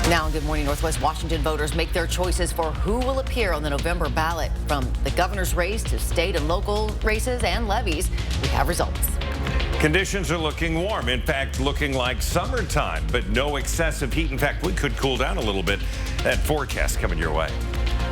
Now, Good Morning Northwest Washington voters make their choices for who will appear on the November ballot. From the governor's race to state and local races and levies, we have results. Conditions are looking warm. In fact, looking like summertime, but no excessive heat. In fact, we could cool down a little bit. That forecast coming your way.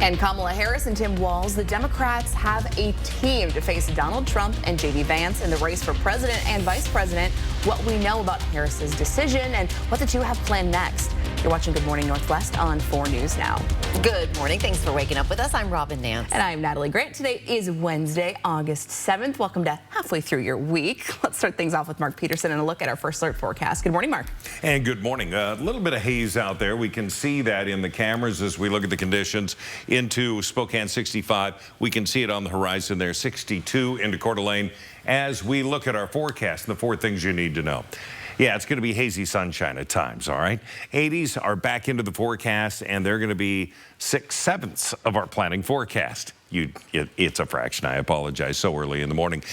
And Kamala Harris and Tim Walz, the Democrats have a team to face Donald Trump and J.D. Vance in the race for president and vice president. What we know about Harris's decision and what the two have planned next. You're watching Good Morning Northwest on 4 News Now. Good morning. Thanks for waking up with us. I'm Robin Nance. And I'm Natalie Grant. Today is Wednesday, August 7th. Welcome to halfway through your week. Let's start things off with Mark Peterson and a look at our first alert forecast. Good morning, Mark. And good morning. A little bit of haze out there. We can see that in the cameras as we look at the conditions into Spokane 65. We can see it on the horizon there, 62 into Coeur d'Alene. As we look at our forecast, the 4 things you need to know. Yeah, it's going to be hazy sunshine at times, all right? 80s are back into the forecast, and they're going to be 6/7 of our planning forecast. It's a fraction. I apologize, so early in the morning.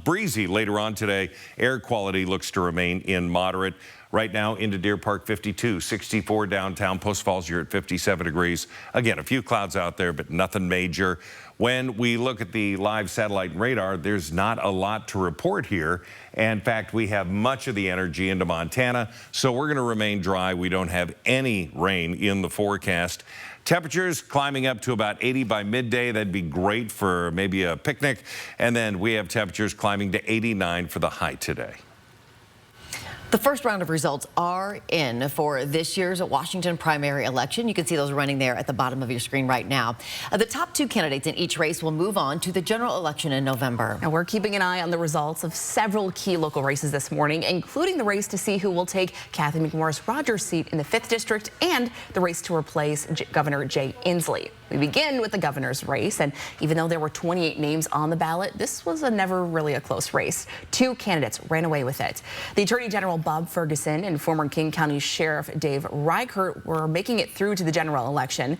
Breezy later on today. Air quality looks to remain in moderate. Right now into Deer Park 52, 64 downtown. Post Falls, you're at 57 degrees. Again, a few clouds out there, but nothing major. When we look at the live satellite and radar, there's not a lot to report here. In fact, we have much of the energy into Montana, so we're going to remain dry. We don't have any rain in the forecast. Temperatures climbing up to about 80 by midday. That'd be great for maybe a picnic. And then we have temperatures climbing to 89 for the high today. The first round of results are in for this year's Washington primary election. You can see those running there at the bottom of your screen right now. The top 2 candidates in each race will move on to the general election in November. And we're keeping an eye on the results of several key local races this morning, including the race to see who will take Kathy McMorris Rodgers' seat in the 5th District and the race to replace Governor Jay Inslee. We begin with the governor's race, and even though there were 28 names on the ballot, this was never really a close race. 2 candidates ran away with it. The Attorney General Bob Ferguson and former King County Sheriff Dave Reichert were making it through to the general election.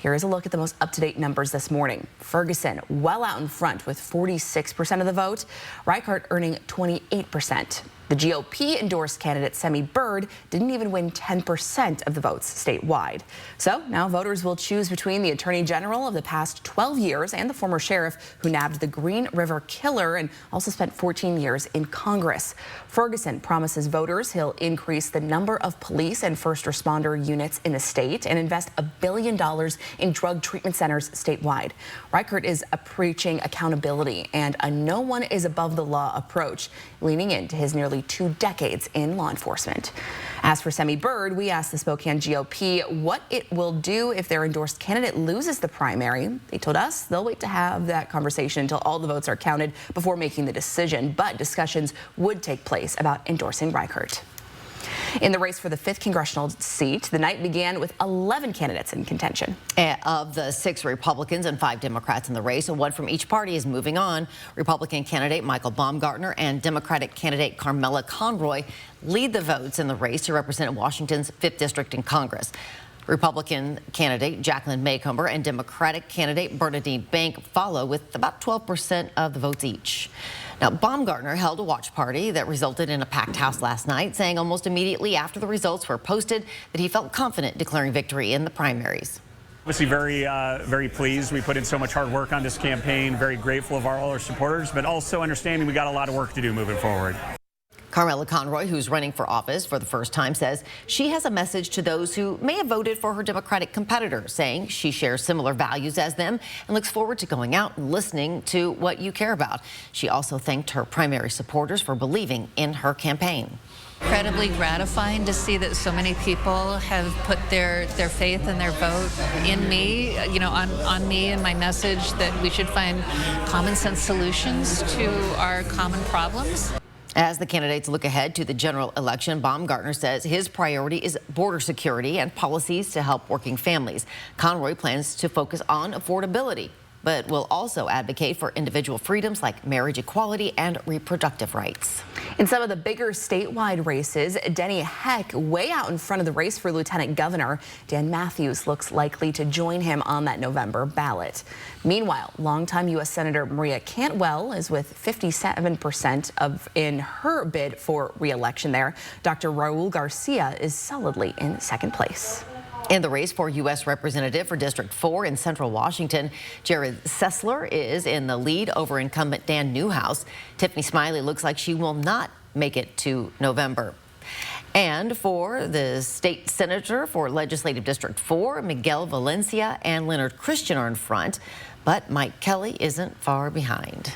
Here is a look at the most up-to-date numbers this morning. Ferguson well out in front with 46% of the vote, Reichert earning 28%. The GOP endorsed candidate Semi Bird didn't even win 10% of the votes statewide. So now voters will choose between the Attorney General of the past 12 years and the former sheriff who nabbed the Green River Killer and also spent 14 years in Congress. Ferguson promises voters he'll increase the number of police and first responder units in the state and invest $1 billion in drug treatment centers statewide. Reichert is preaching accountability and a no one is above the law approach, leaning into his nearly 2 decades in law enforcement. As for Semi Bird, we asked the Spokane GOP what it will do if their endorsed candidate loses the primary. They told us they'll wait to have that conversation until all the votes are counted before making the decision, but discussions would take place about endorsing Reichert. In the race for the 5th congressional seat, the night began with 11 candidates in contention. Of the 6 Republicans and 5 Democrats in the race, 1 from each party is moving on. Republican candidate Michael Baumgartner and Democratic candidate Carmella Conroy lead the votes in the race to represent Washington's 5th District in Congress. Republican candidate Jacqueline Maycomber and Democratic candidate Bernadine Bank follow with about 12% of the votes each. Now, Baumgartner held a watch party that resulted in a packed house last night, saying almost immediately after the results were posted that he felt confident declaring victory in the primaries. Obviously very pleased. We put in so much hard work on this campaign, very grateful of all our supporters, but also understanding we got a lot of work to do moving forward. Carmella Conroy, who's running for office for the first time, says she has a message to those who may have voted for her Democratic competitor, saying she shares similar values as them and looks forward to going out and listening to what you care about. She also thanked her primary supporters for believing in her campaign. Incredibly gratifying to see that so many people have put their faith and their vote in me, on me and my message that we should find common sense solutions to our common problems. As the candidates look ahead to the general election, Baumgartner says his priority is border security and policies to help working families. Conroy plans to focus on affordability. but will also advocate for individual freedoms like marriage equality and reproductive rights. In some of the bigger statewide races, Denny Heck way out in front of the race for lieutenant governor. Dan Matthews looks likely to join him on that November ballot. Meanwhile, longtime U.S. Senator Maria Cantwell is with 57% in her bid for re-election there. Dr. Raul Garcia is solidly in second place. In the race for U.S. Representative for District 4 in Central Washington, Jared Sessler is in the lead over incumbent Dan Newhouse. Tiffany Smiley looks like she will not make it to November. And for the state senator for Legislative District 4, Miguel Valencia and Leonard Christian are in front, but Mike Kelly isn't far behind.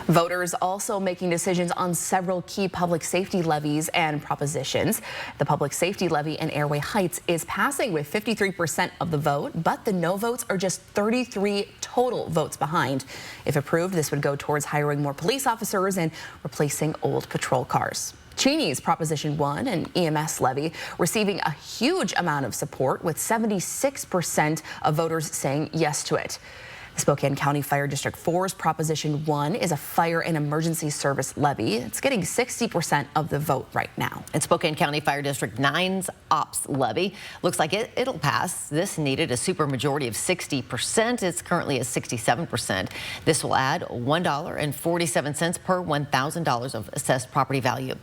Voters also making decisions on several key public safety levies and propositions. The public safety levy in Airway Heights is passing with 53% of the vote, but the no votes are just 33 total votes behind. If approved, this would go towards hiring more police officers and replacing old patrol cars. Cheney's Proposition 1 and EMS levy receiving a huge amount of support, with 76% of voters saying yes to it. Spokane County Fire District 4's Proposition 1 is a fire and emergency service levy. It's getting 60% of the vote right now. And Spokane County Fire District 9's ops levy looks like it'll pass. This needed a supermajority of 60%. It's currently at 67%. This will add $1.47 per $1,000 of assessed property value.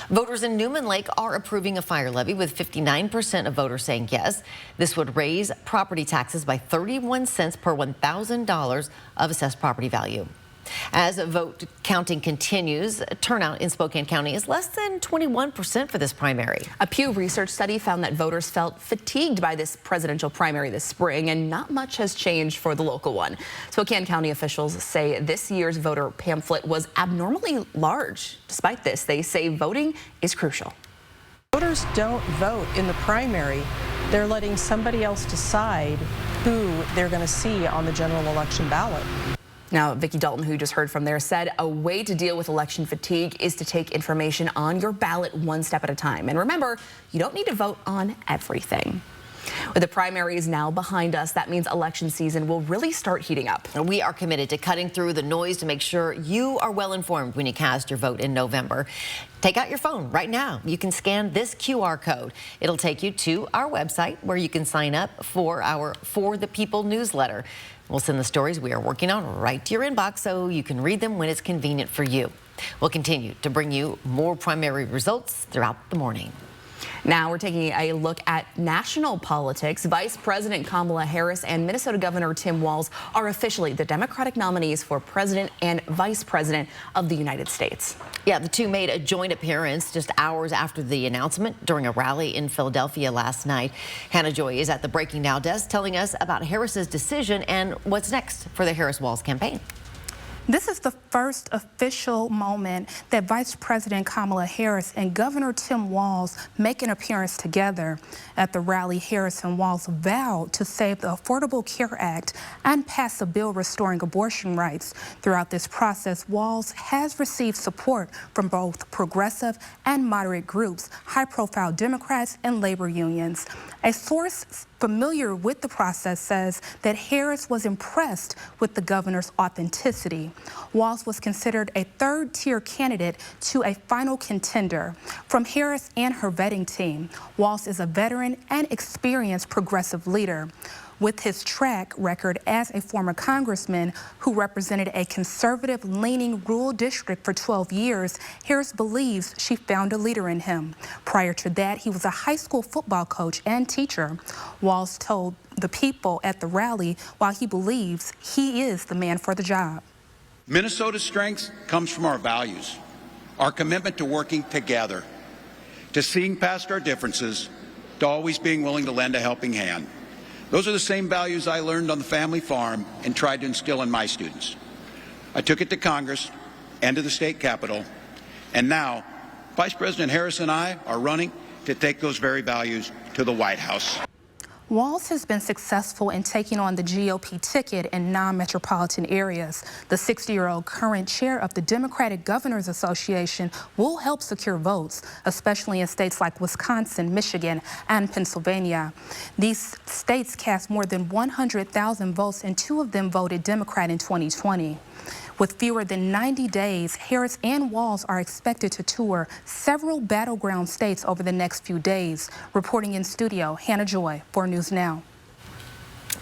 Voters in Newman Lake are approving a fire levy, with 59% of voters saying yes. This would raise property taxes by 31 cents per $1,000 of assessed property value. As vote counting continues, turnout in Spokane County is less than 21% for this primary. A Pew Research study found that voters felt fatigued by this presidential primary this spring, and not much has changed for the local one. Spokane County officials say this year's voter pamphlet was abnormally large. Despite this, they say voting is crucial. Voters don't vote in the primary. They're letting somebody else decide who they're going to see on the general election ballot. Now, Vicki Dalton, who you just heard from there, said a way to deal with election fatigue is to take information on your ballot one step at a time. And remember, you don't need to vote on everything. With the primaries now behind us, that means election season will really start heating up. And we are committed to cutting through the noise to make sure you are well informed when you cast your vote in November. Take out your phone right now. You can scan this QR code. It'll take you to our website, where you can sign up for our For the People newsletter. We'll send the stories we are working on right to your inbox so you can read them when it's convenient for you. We'll continue to bring you more primary results throughout the morning. Now we're taking a look at national politics. Vice President Kamala Harris and Minnesota Governor Tim Walz are officially the Democratic nominees for President and Vice President of the United States. Yeah, the two made a joint appearance just hours after the announcement during a rally in Philadelphia last night. Hannah Joy is at the Breaking Now desk telling us about Harris's decision and what's next for the Harris-Walz campaign. This is the first official moment that Vice President Kamala Harris and Governor Tim Walz make an appearance together. At the rally, Harris and Walz vowed to save the Affordable Care Act and pass a bill restoring abortion rights. Throughout this process, Walz has received support from both progressive and moderate groups, high-profile Democrats and labor unions. A source familiar with the process says that Harris was impressed with the governor's authenticity. Walz was considered a third-tier candidate to a final contender. From Harris and her vetting team, Walz is a veteran and experienced progressive leader. With his track record as a former congressman who represented a conservative-leaning rural district for 12 years, Harris believes she found a leader in him. Prior to that, he was a high school football coach and teacher. Walz told the people at the rally why he believes he is the man for the job. Minnesota's strength comes from our values, our commitment to working together, to seeing past our differences, to always being willing to lend a helping hand. Those are the same values I learned on the family farm and tried to instill in my students. I took it to Congress and to the state capitol, and now Vice President Harris and I are running to take those very values to the White House. Walz has been successful in taking on the GOP ticket in non-metropolitan areas. The 60-year-old current chair of the Democratic Governors Association will help secure votes, especially in states like Wisconsin, Michigan, and Pennsylvania. These states cast more than 100,000 votes, and 2 of them voted Democrat in 2020. With fewer than 90 days, Harris and Walz are expected to tour several battleground states over the next few days. Reporting in studio, Hannah Joy, 4 News Now.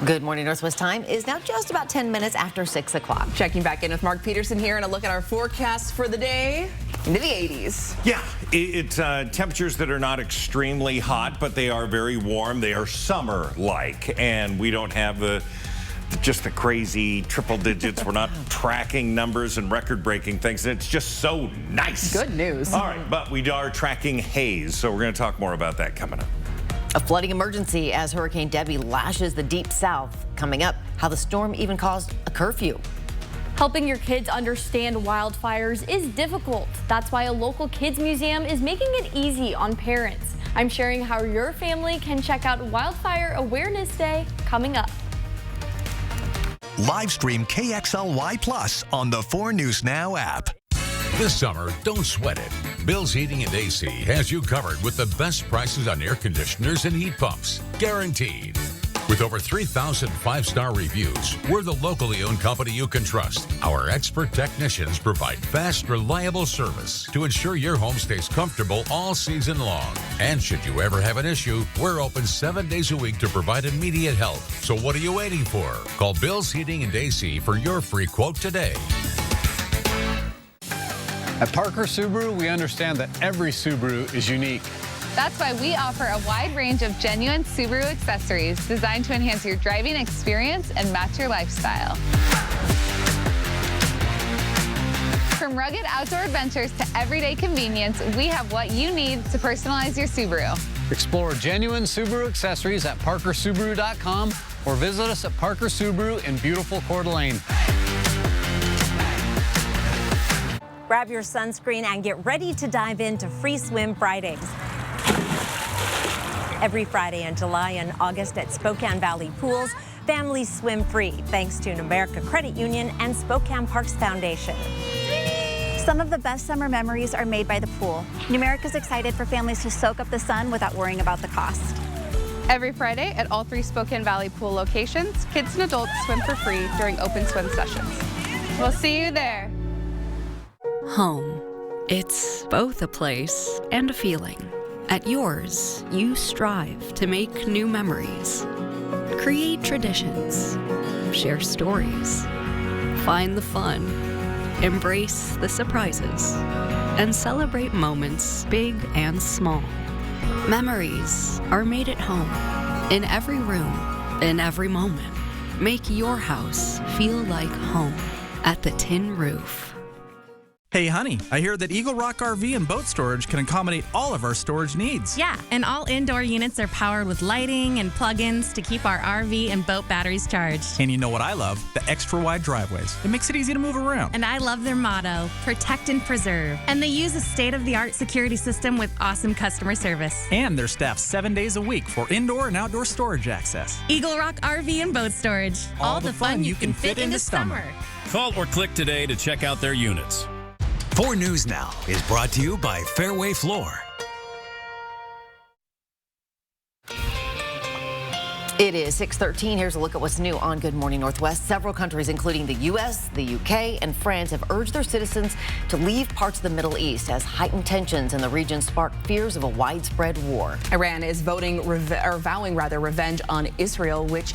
Good morning. Northwest time is now just about 10 minutes after 6 o'clock. Checking back in with Mark Peterson here and a look at our forecast for the day into the 80s. Yeah, it's temperatures that are not extremely hot, but they are very warm. They are summer-like, and we don't have just the crazy triple digits. We're not tracking numbers and record-breaking things. It's just so nice. Good news. All right, but we are tracking haze, so we're going to talk more about that coming up. A flooding emergency as Hurricane Debbie lashes the deep south. Coming up, how the storm even caused a curfew. Helping your kids understand wildfires is difficult. That's why a local kids museum is making it easy on parents. I'm sharing how your family can check out Wildfire Awareness Day coming up. Live stream KXLY Plus on the 4 News Now app. This summer, don't sweat it. Bill's Heating and AC has you covered with the best prices on air conditioners and heat pumps. Guaranteed. With over 3,000 5-star reviews, we're the locally owned company you can trust. Our expert technicians provide fast, reliable service to ensure your home stays comfortable all season long. And should you ever have an issue, we're open 7 days a week to provide immediate help. So what are you waiting for? Call Bill's Heating and AC for your free quote today. At Parker Subaru, we understand that every Subaru is unique. That's why we offer a wide range of genuine Subaru accessories designed to enhance your driving experience and match your lifestyle. From rugged outdoor adventures to everyday convenience, we have what you need to personalize your Subaru. Explore genuine Subaru accessories at parkersubaru.com or visit us at Parker Subaru in beautiful Coeur d'Alene. Grab your sunscreen and get ready to dive into Free Swim Fridays. Every Friday in July and August at Spokane Valley Pools, families swim free thanks to Numerica Credit Union and Spokane Parks Foundation. Some of the best summer memories are made by the pool. Numerica's excited for families to soak up the sun without worrying about the cost. Every Friday at all 3 Spokane Valley Pool locations, kids and adults swim for free during open swim sessions. We'll see you there. Home. It's both a place and a feeling. At yours, you strive to make new memories, create traditions, share stories, find the fun, embrace the surprises, and celebrate moments big and small. Memories are made at home, in every room, in every moment. Make your house feel like home at the Tin Roof. Hey, honey, I hear that Eagle Rock RV and Boat Storage can accommodate all of our storage needs. Yeah, and all indoor units are powered with lighting and plug-ins to keep our RV and boat batteries charged. And you know what I love? The extra wide driveways. It makes it easy to move around. And I love their motto, protect and preserve. And they use a state-of-the-art security system with awesome customer service. And they're staffed 7 days a week for indoor and outdoor storage access. Eagle Rock RV and Boat Storage. All the fun you can fit into summer. Call or click today to check out their units. 4 News Now is brought to you by Fairway Floor. It is 6:13. Here's a look at what's new on Good Morning Northwest. Several countries, including the U.S., the U.K., and France, have urged their citizens to leave parts of the Middle East as heightened tensions in the region spark fears of a widespread war. Iran is vowing revenge on Israel, which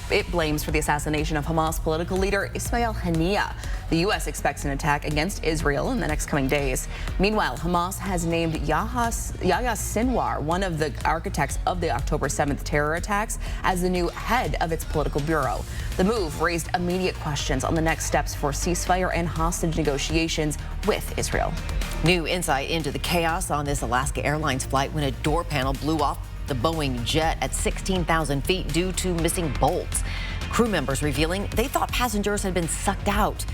it blames for the assassination of Hamas political leader Ismail Haniyeh. The U.S. expects an attack against Israel in the next coming days. Meanwhile, Hamas has named Yahya Sinwar, one of the architects of the October 7th terror attacks, as the new head of its political bureau. The move raised immediate questions on the next steps for ceasefire and hostage negotiations with Israel. New insight into the chaos on this Alaska Airlines flight when a door panel blew off the Boeing jet at 16,000 feet due to missing bolts. Crew members revealing they thought passengers had been sucked out.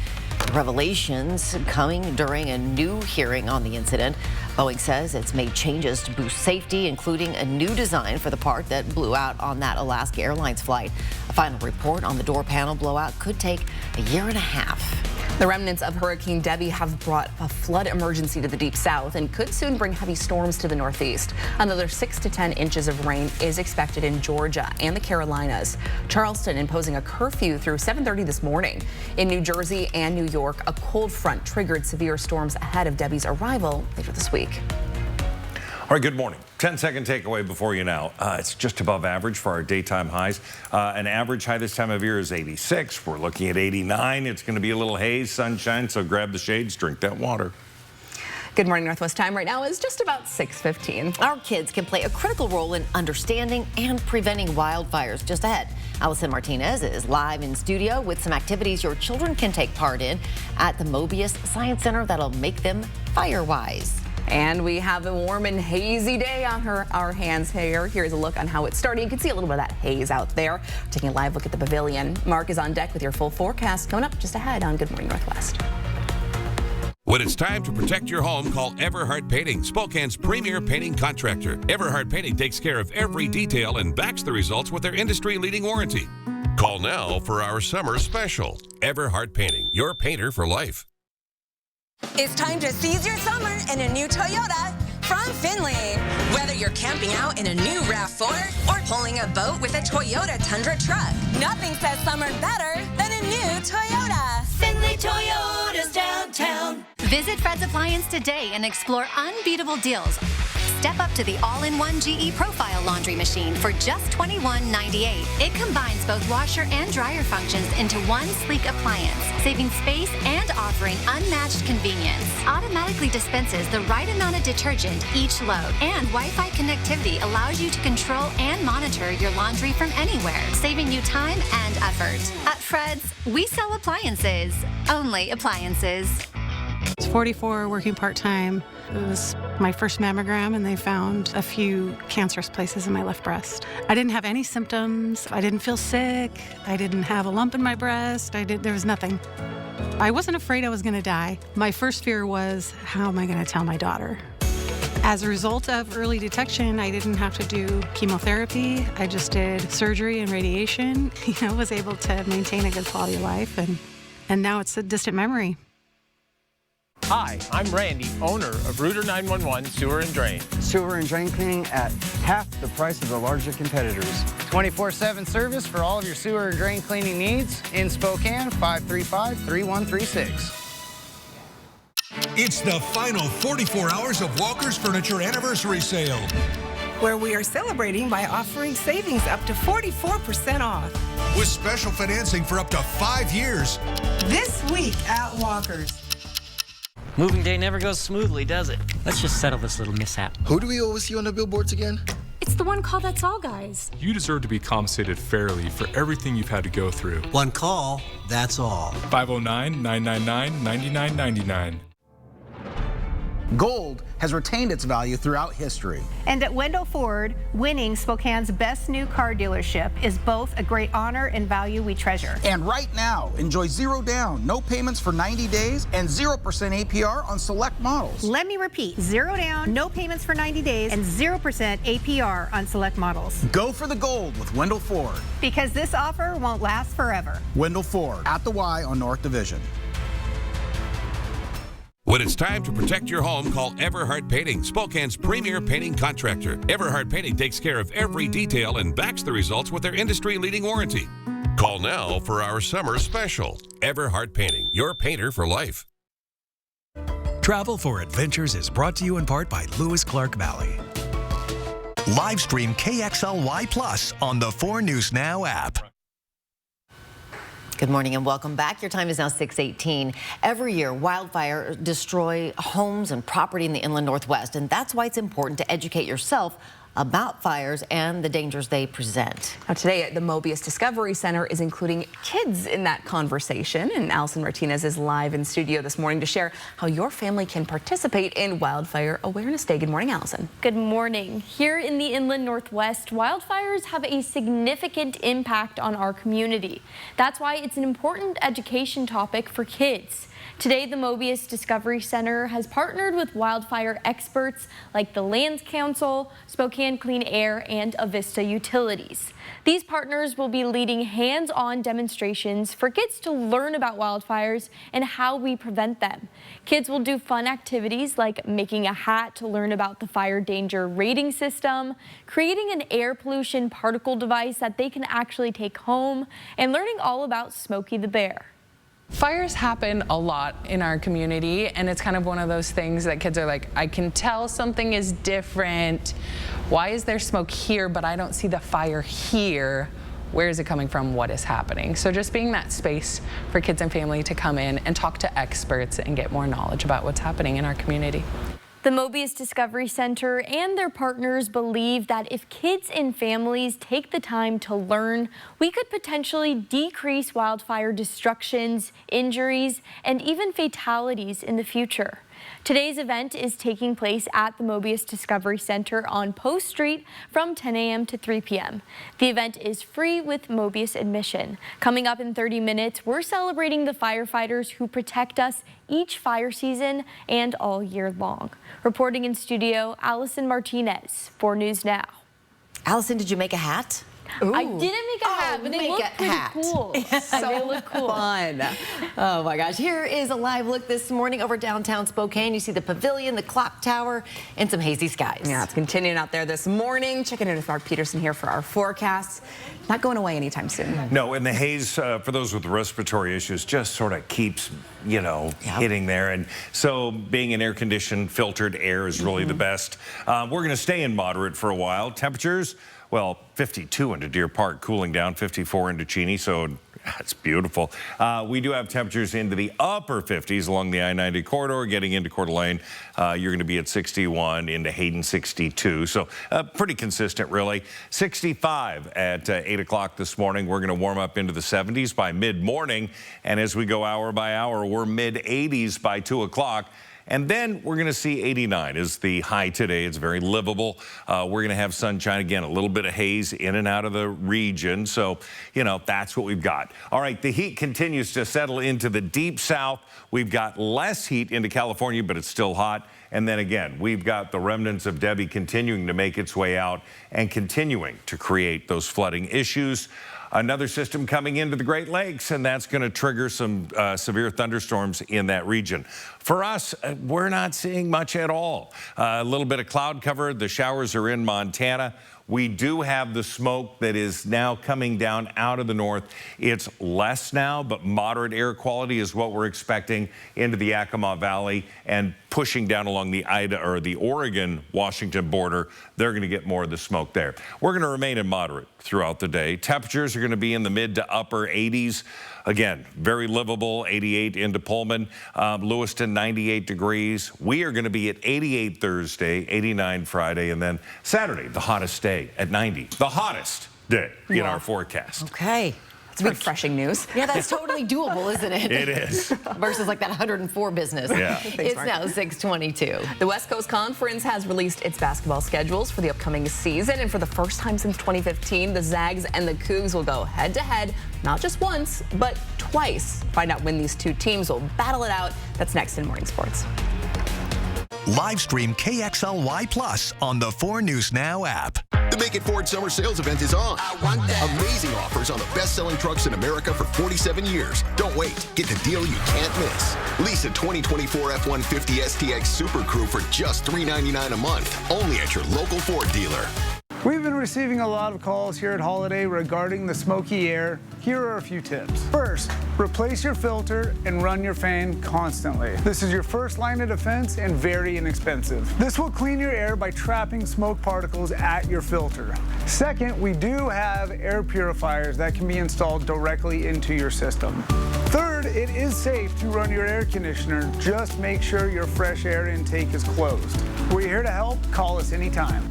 Revelations coming during a new hearing on the incident. Boeing says it's made changes to boost safety, including a new design for the part that blew out on that Alaska Airlines flight. A final report on the door panel blowout could take a year and a half. The remnants of Hurricane Debbie have brought a flood emergency to the Deep South and could soon bring heavy storms to the Northeast. Another 6 to 10 inches of rain is expected in Georgia and the Carolinas. Charleston imposing a curfew through 7:30 this morning. In New Jersey and New York, a cold front triggered severe storms ahead of Debbie's arrival later this week. All right, good morning. 10-second takeaway before you now. It's just above average for our daytime highs. An average high this time of year is 86. We're looking at 89. It's going to be a little haze, sunshine, so grab the shades, drink that water. Good morning, Northwest time right now is just about 6:15. Our kids can play a critical role in understanding and preventing wildfires. Just ahead, Allison Martinez is live in studio with some activities your children can take part in at the Mobius Science Center that'll make them fire-wise. And we have a warm and hazy day on our hands here. Here's a look on how it's starting. You can see a little bit of that haze out there. Taking a live look at the pavilion. Mark is on deck with your full forecast coming up just ahead on Good Morning Northwest. When it's time to protect your home, call Everhart Painting, Spokane's premier painting contractor. Everhart Painting takes care of every detail and backs the results with their industry-leading warranty. Call now for our summer special. Everhart Painting, your painter for life. It's time to seize your summer in a new Toyota from Finley. Whether you're camping out in a new RAV4 or pulling a boat with a Toyota Tundra truck, nothing says summer better than a new Toyota. Finley Toyota's downtown. Visit Fred's Appliance today and explore unbeatable deals. Step up to the all-in-one GE Profile laundry machine for just $21.98. It combines both washer and dryer functions into one sleek appliance, saving space and offering unmatched convenience. Automatically dispenses the right amount of detergent each load, and Wi-Fi connectivity allows you to control and monitor your laundry from anywhere, saving you time and effort. At Fred's, we sell appliances, only appliances. I was 44, working part-time. It was my first mammogram, and they found a few cancerous places in my left breast. I didn't have any symptoms. I didn't feel sick. I didn't have a lump in my breast. There was nothing. I wasn't afraid I was going to die. My first fear was, how am I going to tell my daughter? As a result of early detection, I didn't have to do chemotherapy. I just did surgery and radiation. I was able to maintain a good quality of life, and now it's a distant memory. Hi, I'm Randy, owner of Rooter 911 Sewer and Drain. Sewer and drain cleaning at half the price of the larger competitors. 24/7 service for all of your sewer and drain cleaning needs in Spokane, 535-3136. It's the final 44 hours of Walker's Furniture Anniversary Sale, where we are celebrating by offering savings up to 44% off. with special financing for up to 5 years. This week at Walker's. Moving day never goes smoothly, does it? Let's just settle this little mishap. Who do we always see on the billboards again? It's the one call that's all, guys. You deserve to be compensated fairly for everything you've had to go through. One call, that's all. 509-999-9999. Gold has retained its value throughout history. And at Wendell Ford, winning Spokane's best new car dealership is both a great honor and value we treasure. And right now, enjoy 0 down, no payments for 90 days, and 0% APR on select models. Let me repeat, 0 down, no payments for 90 days, and 0% APR on select models. Go for the gold with Wendell Ford. Because this offer won't last forever. Wendell Ford, at the Y on North Division. When it's time to protect your home, call Everhart Painting, Spokane's premier painting contractor. Everhart Painting takes care of every detail and backs the results with their industry-leading warranty. Call now for our summer special. Everhart Painting, your painter for life. Travel for Adventures is brought to you in part by Lewis Clark Valley. Live stream KXLY Plus on the 4 News Now app. Good morning and welcome back. Your time is now 6:18. Every year, wildfires destroy homes and property in the inland Northwest, and that's why it's important to educate yourself about fires and the dangers they present. Now today, the Mobius Discovery Center is including kids in that conversation, and Allison Martinez is live in studio this morning to share how your family can participate in Wildfire Awareness Day. Good morning, Allison. Good morning. Here in the Inland Northwest, wildfires have a significant impact on our community. That's why it's an important education topic for kids. Today, the Mobius Discovery Center has partnered with wildfire experts like the Lands Council, Spokane Clean Air, and Avista Utilities. These partners will be leading hands-on demonstrations for kids to learn about wildfires and how we prevent them. Kids will do fun activities like making a hat to learn about the fire danger rating system, creating an air pollution particle device that they can actually take home, and learning all about Smokey the Bear. Fires happen a lot in our community, and it's kind of one of those things that kids are like, I can tell something is different. Why is there smoke here, but I don't see the fire here? Where is it coming from? What is happening? So just being that space for kids and family to come in and talk to experts and get more knowledge about what's happening in our community. The Mobius Discovery Center and their partners believe that if kids and families take the time to learn, we could potentially decrease wildfire destructions, injuries, and even fatalities in the future. Today's event is taking place at the Mobius Discovery Center on Post Street from 10 a.m. to 3 p.m. The event is free with Mobius admission. Coming up in 30 minutes, we're celebrating the firefighters who protect us each fire season and all year long. Reporting in studio, Allison Martinez, 4 News Now. Allison, did you make a hat? Ooh. I didn't make a hat, but they look pretty cool. They look cool. Fun. Oh my gosh. Here is a live look this morning over downtown Spokane. You see the pavilion, the clock tower, and some hazy skies. Yeah, it's continuing out there this morning. Checking in with Mark Peterson here for our forecasts. Not going away anytime soon. No, and the haze, for those with respiratory issues, just sort of keeps, you know, hitting there. And so being in air-conditioned, filtered air is really the best. We're going to stay in moderate for a while. Temperatures, well, 52 into Deer Park, cooling down 54 into Cheney, so that's beautiful. We do have temperatures into the upper 50s along the I-90 corridor. Getting into Coeur d'Alene, you're going to be at 61, into Hayden 62. So pretty consistent, really. 65 at 8 o'clock this morning. We're going to warm up into the 70s by mid-morning. And as we go hour by hour, we're mid-80s by 2 o'clock. And then we're going to see 89 is the high today. It's very livable. We're going to have sunshine again, a little bit of haze in and out of the region. So, you know, that's what we've got. All right, the heat continues to settle into the deep south. We've got less heat into California, but it's still hot. And then again, we've got the remnants of Debbie continuing to make its way out and continuing to create those flooding issues. Another system coming into the Great Lakes, and that's going to trigger some severe thunderstorms in that region. For us, we're not seeing much at all. A little bit of cloud cover. The showers are in Montana. We do have the smoke that is now coming down out of the north. It's less now, but moderate air quality is what we're expecting into the Yakima Valley and pushing down along the the Oregon-Washington border. They're going to get more of the smoke there. We're going to remain in moderate throughout the day. Temperatures are going to be in the mid to upper 80s. Again, very livable, 88 into Pullman. Lewiston, 98 degrees. We are going to be at 88 Thursday, 89 Friday, and then Saturday, the hottest day at 90. The hottest day in our forecast. Okay. It's refreshing news. Yeah, that's totally doable, isn't it? It is. Versus like that 104 business. Yeah. It's now 6:22. The West Coast Conference has released its basketball schedules for the upcoming season, and for the first time since 2015, the Zags and the Cougs will go head-to-head, not just once, but twice. Find out when these two teams will battle it out. That's next in Morning Sports. Live stream KXLY Plus on the 4 News Now app. The Make It Ford Summer Sales Event is on. I want that. Amazing offers on the best-selling trucks in America for 47 years. Don't wait. Get the deal you can't miss. Lease a 2024 F-150 STX Super Crew for just $399 a month. Only at your local Ford dealer. We've been receiving a lot of calls here at Holiday regarding the smoky air. Here are a few tips. First, replace your filter and run your fan constantly. This is your first line of defense and very inexpensive. This will clean your air by trapping smoke particles at your filter. Second, we do have air purifiers that can be installed directly into your system. Third, it is safe to run your air conditioner. Just make sure your fresh air intake is closed. We're here to help. Call us anytime.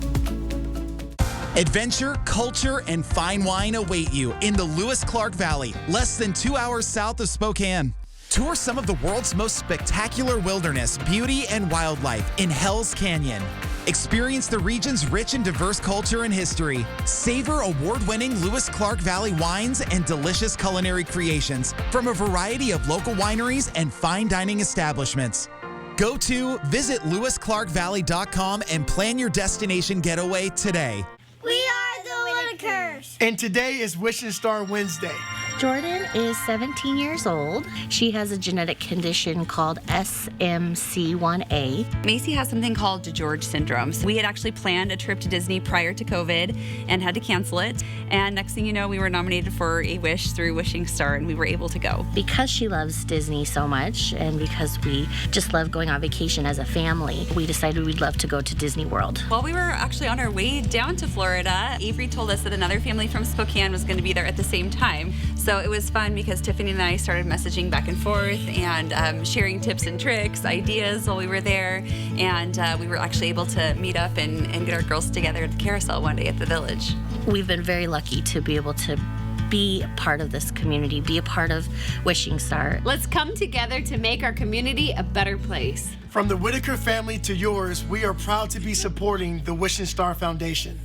Adventure, culture, and fine wine await you in the Lewis Clark Valley, less than 2 hours south of Spokane. Tour some of the world's most spectacular wilderness, beauty, and wildlife in Hell's Canyon. Experience the region's rich and diverse culture and history. Savor award-winning Lewis Clark Valley wines and delicious culinary creations from a variety of local wineries and fine dining establishments. Go to visit lewisclarkvalley.com and plan your destination getaway today. We are the Whitakers. And today is Wishing Star Wednesday. Jordan is 17 years old. She has a genetic condition called SMC1A. Macy has something called DeGeorge syndrome. We had actually planned a trip to Disney prior to COVID and had to cancel it. And next thing you know, we were nominated for a wish through Wishing Star and we were able to go. Because she loves Disney so much and because we just love going on vacation as a family, we decided we'd love to go to Disney World. While we were actually on our way down to Florida, Avery told us that another family from Spokane was going to be there at the same time. So it was fun because Tiffany and I started messaging back and forth and sharing tips and tricks, ideas while we were there. And we were actually able to meet up and get our girls together at the carousel one day at the Village. We've been very lucky to be able to be a part of this community, be a part of Wishing Star. Let's come together to make our community a better place. From the Whitaker family to yours, we are proud to be supporting the Wishing Star Foundation.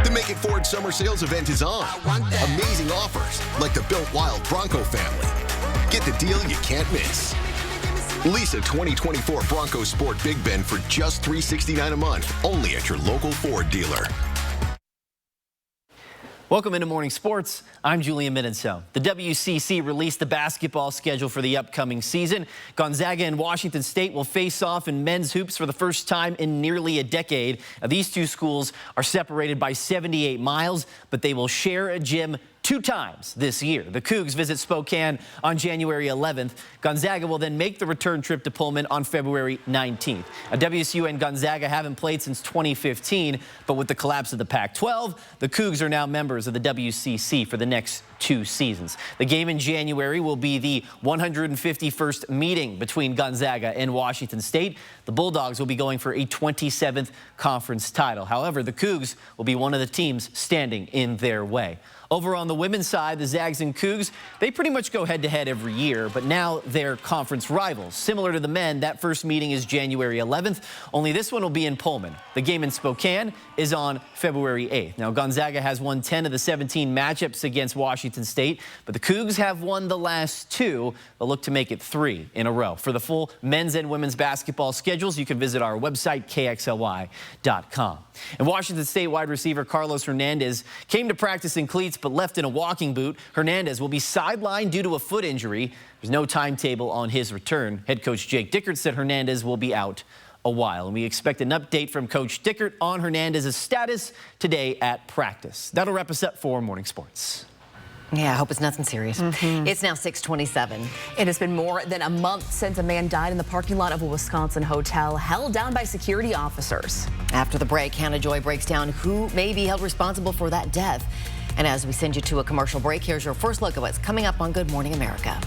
The Make It Ford summer sales event is on. Amazing offers, like the Built Wild Bronco family. Get the deal you can't miss. Lease a 2024 Bronco Sport Big Bend for just $369 a month, only at your local Ford dealer. Welcome into Morning Sports. I'm Julian Middensell. The WCC released the basketball schedule for the upcoming season. Gonzaga and Washington State will face off in men's hoops for the first time in nearly a decade. Now, these two schools are separated by 78 miles, but they will share a gym 2 times this year. The Cougs visit Spokane on January 11th. Gonzaga will then make the return trip to Pullman on February 19th. WSU and Gonzaga haven't played since 2015, but with the collapse of the Pac-12, the Cougs are now members of the WCC for the next 2 seasons. The game in January will be the 151st meeting between Gonzaga and Washington State. The Bulldogs will be going for a 27th conference title. However, the Cougs will be one of the teams standing in their way. Over on the women's side, the Zags and Cougs, they pretty much go head-to-head every year, but now they're conference rivals. Similar to the men, that first meeting is January 11th, only this one will be in Pullman. The game in Spokane is on February 8th. Now, Gonzaga has won 10 of the 17 matchups against Washington State, but the Cougs have won the last 2. They'll look to make it 3 in a row. For the full men's and women's basketball schedules, you can visit our website, KXLY.com. And Washington State wide receiver Carlos Hernandez came to practice in cleats but left in a walking boot. Hernandez will be sidelined due to a foot injury. There's no timetable on his return. Head coach Jake Dickert said Hernandez will be out a while, and we expect an update from Coach Dickert on Hernandez's status today at practice. That'll wrap us up for Morning Sports. Yeah, I hope it's nothing serious. It's now 6:27. It has been more than a month since a man died in the parking lot of a Wisconsin hotel, held down by security officers. After the break, Hannah Joy breaks down who may be held responsible for that death. And as we send you to a commercial break, here's your first look at what's coming up on Good Morning America.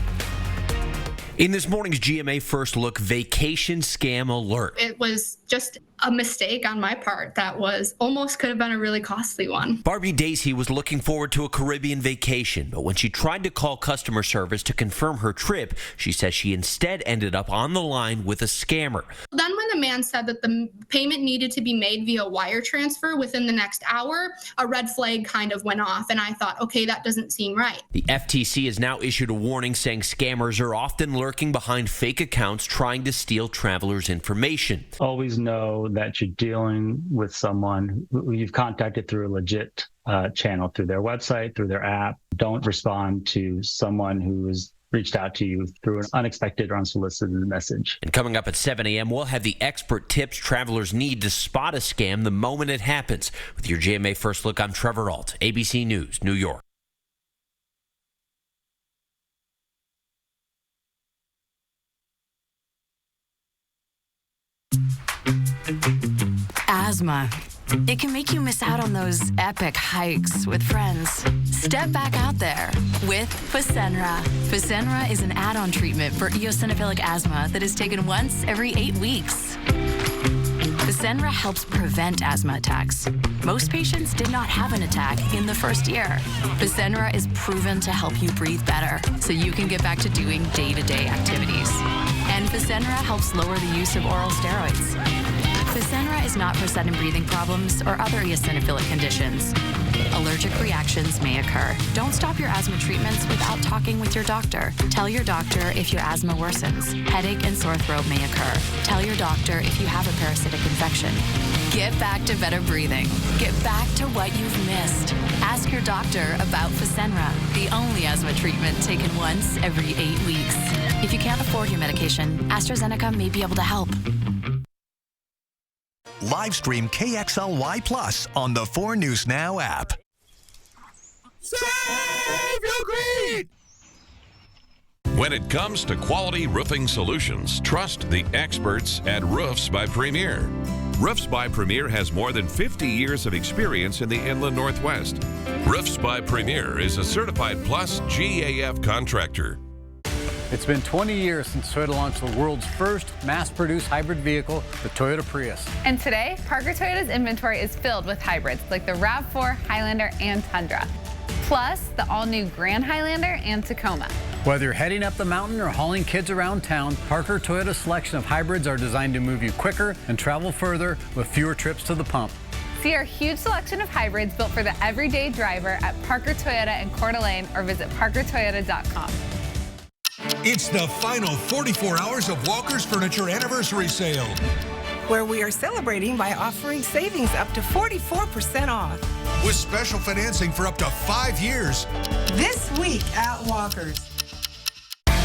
In this morning's GMA First Look, vacation scam alert. It was just a mistake on my part that was almost could have been a really costly one. Barbie Dacey was looking forward to a Caribbean vacation, but when she tried to call customer service to confirm her trip, she says she instead ended up on the line with a scammer. Then when the man said that the payment needed to be made via wire transfer within the next hour, a red flag kind of went off, and I thought, okay, that doesn't seem right. The FTC has now issued a warning saying scammers are often lurking behind fake accounts trying to steal travelers' information. Always know that you're dealing with someone who you've contacted through a legit channel, through their website, through their app. Don't respond to someone who has reached out to you through an unexpected or unsolicited message. And coming up at 7 a.m., we'll have the expert tips travelers need to spot a scam the moment it happens. With your GMA First Look, I'm Trevor Ault, ABC News, New York. Asthma. It can make you miss out on those epic hikes with friends. Step back out there with Fasenra. Fasenra is an add-on treatment for eosinophilic asthma that is taken once every 8 weeks. Fasenra helps prevent asthma attacks. Most patients did not have an attack in the first year. Fasenra is proven to help you breathe better so you can get back to doing day-to-day activities. And Fasenra helps lower the use of oral steroids. Fasenra is not for sudden breathing problems or other eosinophilic conditions. Allergic reactions may occur. Don't stop your asthma treatments without talking with your doctor. Tell your doctor if your asthma worsens. Headache and sore throat may occur. Tell your doctor if you have a parasitic infection. Get back to better breathing. Get back to what you've missed. Ask your doctor about Fasenra, the only asthma treatment taken once every 8 weeks. If you can't afford your medication, AstraZeneca may be able to help. Live stream KXLY Plus on the 4 News Now app. Save your greed! When it comes to quality roofing solutions, trust the experts at Roofs by Premier. Roofs by Premier has more than 50 years of experience in the Inland Northwest. Roofs by Premier is a certified plus GAF contractor. It's been 20 years since Toyota launched the world's first mass-produced hybrid vehicle, the Toyota Prius. And today, Parker Toyota's inventory is filled with hybrids like the RAV4, Highlander, and Tundra. Plus, the all-new Grand Highlander and Tacoma. Whether you're heading up the mountain or hauling kids around town, Parker Toyota's selection of hybrids are designed to move you quicker and travel further with fewer trips to the pump. See our huge selection of hybrids built for the everyday driver at Parker Toyota in Coeur d'Alene or visit parkertoyota.com. It's the final 44 hours of Walker's Furniture Anniversary Sale, where we are celebrating by offering savings up to 44% off. with special financing for up to 5 years. This week at Walker's.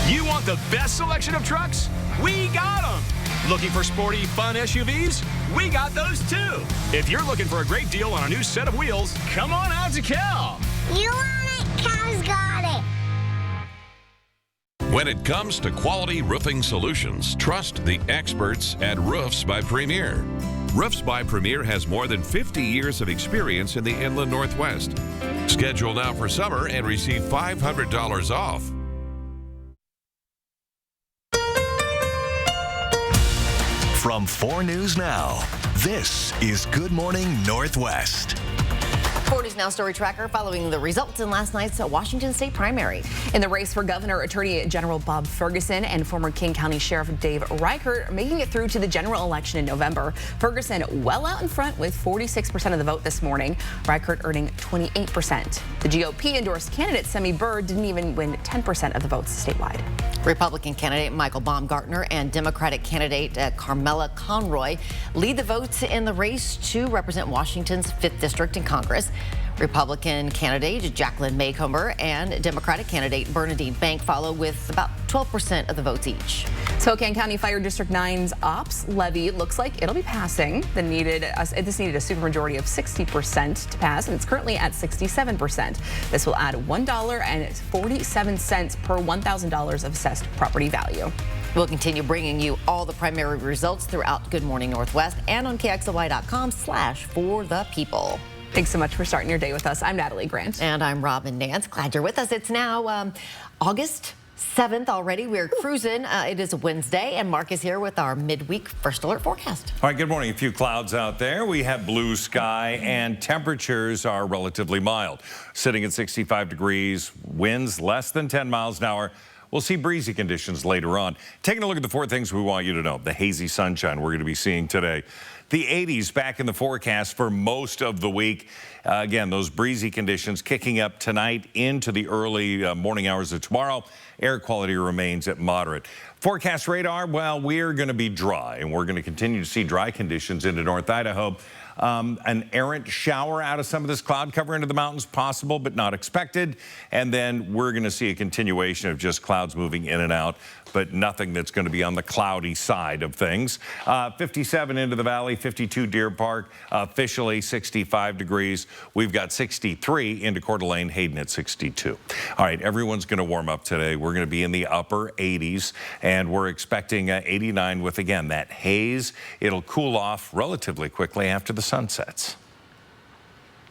You want the best selection of trucks? We got them. Looking for sporty, fun SUVs? We got those too. If you're looking for a great deal on a new set of wheels, come on out to Cal. You want it? Cal's got it. When it comes to quality roofing solutions, trust the experts at Roofs by Premier. Roofs by Premier has more than 50 years of experience in the Inland Northwest. Schedule now for summer and receive $500 off. From 4 News Now, this is Good Morning Northwest. 4 News Now Story Tracker following the results in last night's Washington State primary. In the race for governor, Attorney General Bob Ferguson and former King County Sheriff Dave Reichert making it through to the general election in November. Ferguson well out in front with 46% of the vote this morning. Reichert earning 28%. The GOP-endorsed candidate Semi Bird didn't even win 10% of the votes statewide. Republican candidate Michael Baumgartner and Democratic candidate Carmella Conroy lead the votes in the race to represent Washington's 5th District in Congress. Republican candidate Jacqueline Maycomber and Democratic candidate Bernadine Bank follow with about 12% of the votes each. Spokane County Fire District 9's ops levy looks like it'll be passing. This needed a supermajority of 60% to pass, and it's currently at 67%. This will add $1.47 per $1,000 of assessed property value. We'll continue bringing you all the primary results throughout Good Morning Northwest and on KXLY.com/forthepeople. Thanks so much for starting your day with us. I'm Natalie Grant. And I'm Robin Nance. Glad you're with us. It's now August 7th already. We're cruising. It is a Wednesday, and Mark is here with our midweek first alert forecast. All right, good morning. A few clouds out there. We have blue sky, and temperatures are relatively mild. Sitting at 65 degrees, winds less than 10 miles an hour. We'll see breezy conditions later on. Taking a look at the 4 things we want you to know. The hazy sunshine we're going to be seeing today. The 80s back in the forecast for most of the week. Again, those breezy conditions kicking up tonight into the early morning hours of tomorrow. Air quality remains at moderate. Forecast radar, well, we're going to be dry, and we're going to continue to see dry conditions into North Idaho. An errant shower out of some of this cloud cover into the mountains, possible but not expected. And then we're going to see a continuation of just clouds moving in and out, but nothing that's going to be on the cloudy side of things. 57 into the valley, 52 Deer Park, officially 65 degrees. We've got 63 into Coeur d'Alene, Hayden at 62. All right, everyone's going to warm up today. We're going to be in the upper 80s, and we're expecting 89 with, again, that haze. It'll cool off relatively quickly after the sun sets.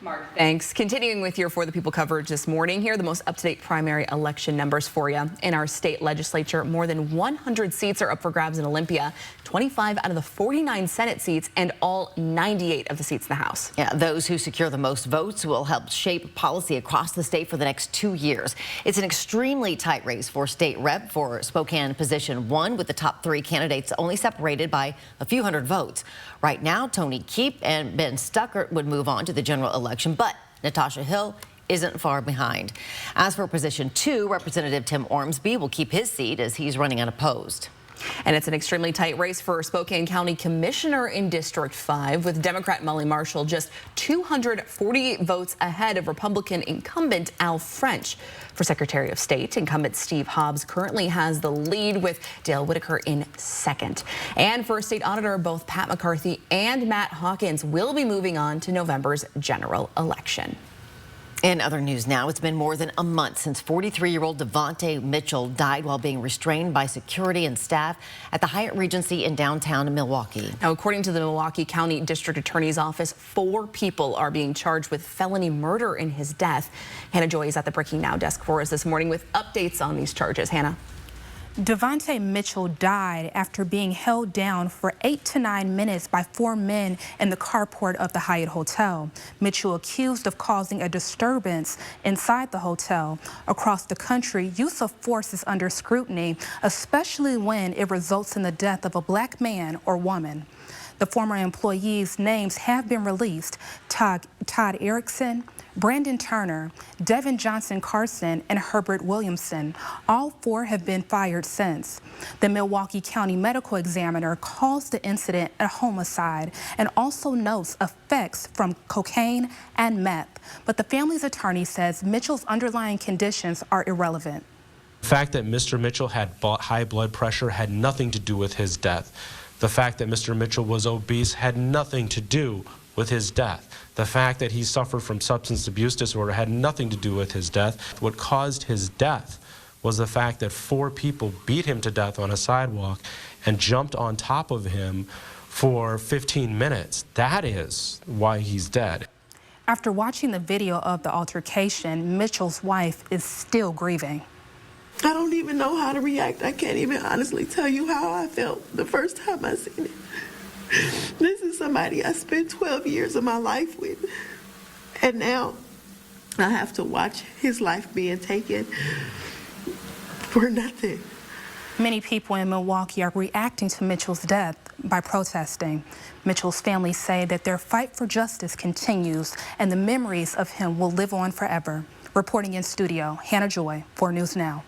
Mark, thanks. Continuing with your For the People coverage this morning, here are the most up-to-date primary election numbers for you. In our state legislature, more than 100 seats are up for grabs in Olympia, 25 out of the 49 Senate seats, and all 98 of the seats in the House. Yeah, those who secure the most votes will help shape policy across the state for the next 2 years. It's an extremely tight race for state rep for Spokane position 1, with the top 3 candidates only separated by a few hundred votes. Right now, Tony Keep and Ben Stuckert would move on to the general election, but Natasha Hill isn't far behind. As for position 2, Representative Tim Ormsby will keep his seat as he's running unopposed. And it's an extremely tight race for Spokane County Commissioner in District 5, with Democrat Molly Marshall just 248 votes ahead of Republican incumbent Al French. For Secretary of State, incumbent Steve Hobbs currently has the lead, with Dale Whitaker in second. And for State Auditor, both Pat McCarthy and Matt Hawkins will be moving on to November's general election. In other news now, it's been more than a month since 43-year-old Devontae Mitchell died while being restrained by security and staff at the Hyatt Regency in downtown Milwaukee. Now, according to the Milwaukee County District Attorney's Office, 4 people are being charged with felony murder in his death. Hannah Joy is at the Breaking Now desk for us this morning with updates on these charges. Hannah. Devontae Mitchell died after being held down for 8 to 9 minutes by 4 men in the carport of the Hyatt Hotel. Mitchell accused of causing a disturbance inside the hotel. Across the country, use of force is under scrutiny, especially when it results in the death of a black man or woman. The former employees' names have been released: Todd Erickson, Brandon Turner, Devin Johnson Carson, and Herbert Williamson. All 4 have been fired since. The Milwaukee County Medical Examiner calls the incident a homicide and also notes effects from cocaine and meth. But the family's attorney says Mitchell's underlying conditions are irrelevant. The fact that Mr. Mitchell had high blood pressure had nothing to do with his death. The fact that Mr. Mitchell was obese had nothing to do with his death. The fact that he suffered from substance abuse disorder had nothing to do with his death. What caused his death was the fact that 4 people beat him to death on a sidewalk and jumped on top of him for 15 minutes. That is why he's dead. After watching the video of the altercation, Mitchell's wife is still grieving. I don't even know how to react. I can't even honestly tell you how I felt the first time I seen it. This is somebody I spent 12 years of my life with, and now I have to watch his life being taken for nothing. Many people in Milwaukee are reacting to Mitchell's death by protesting. Mitchell's family say that their fight for justice continues and the memories of him will live on forever. Reporting in studio, Hannah Joy, 4 News Now.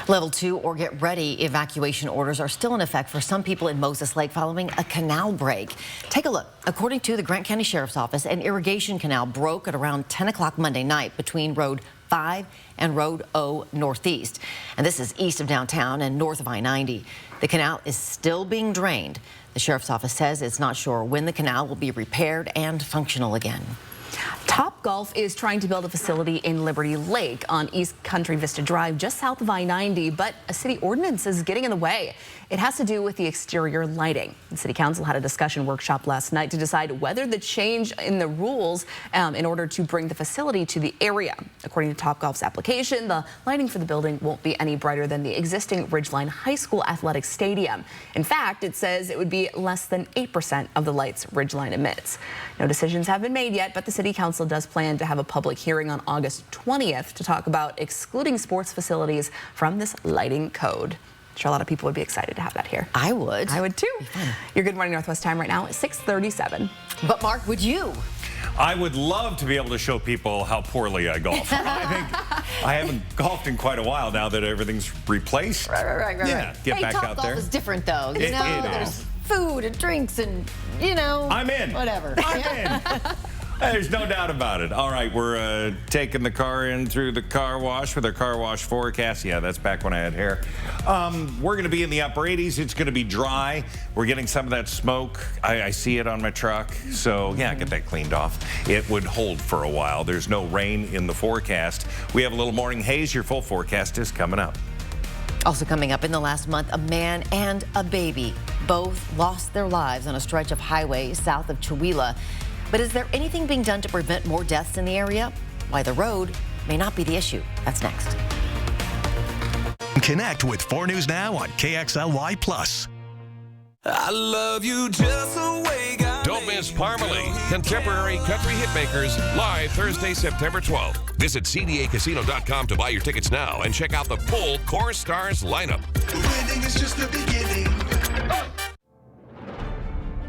Level 2 or get ready evacuation orders are still in effect for some people in Moses Lake following a canal break. Take a look. According to the Grant County Sheriff's Office, an irrigation canal broke at around 10 o'clock Monday night between Road 5 and Road O Northeast. And this is east of downtown and north of I-90. The canal is still being drained. The Sheriff's Office says it's not sure when the canal will be repaired and functional again. Topgolf is trying to build a facility in Liberty Lake on East Country Vista Drive, just south of I-90, but a city ordinance is getting in the way. It has to do with the exterior lighting. The City Council had a discussion workshop last night to decide whether the change in the rules in order to bring the facility to the area. According to Topgolf's application, the lighting for the building won't be any brighter than the existing Ridgeline High School Athletic Stadium. In fact, it says it would be less than 8% of the lights Ridgeline emits. No decisions have been made yet, but the City Council does plan to have a public hearing on August 20th to talk about excluding sports facilities from this lighting code. I'm sure a lot of people would be excited to have that here. I would. I would too. Your Good Morning Northwest time right now is 6:37. But Mark, would you? I would love to be able to show people how poorly I golf. I think I haven't golfed in quite a while now that everything's replaced. Right. Yeah, get hey, back Top out Golf there. is different though. You know, there's food and drinks and, you know. I'm in. Whatever. I'm in. There's no doubt about it. All right, we're taking the car in through the car wash with our car wash forecast. Yeah, that's back when I had hair. We're going to be in the upper 80s. It's going to be dry. We're getting some of that smoke. I see it on my truck. So, yeah, get that cleaned off. It would hold for a while. There's no rain in the forecast. We have a little morning haze. Your full forecast is coming up. Also coming up in the last month, a man and a baby both lost their lives on a stretch of highway south of Chewelah. But is there anything being done to prevent more deaths in the area? Why the road may not be the issue. That's next. Connect with 4 News Now on KXLY+. I love you just the way God Don't miss Parmalee, Contemporary Country Hitmakers, live Thursday, September 12th. Visit CDACasino.com to buy your tickets now and check out the full Core Stars lineup. Winning is just the beginning.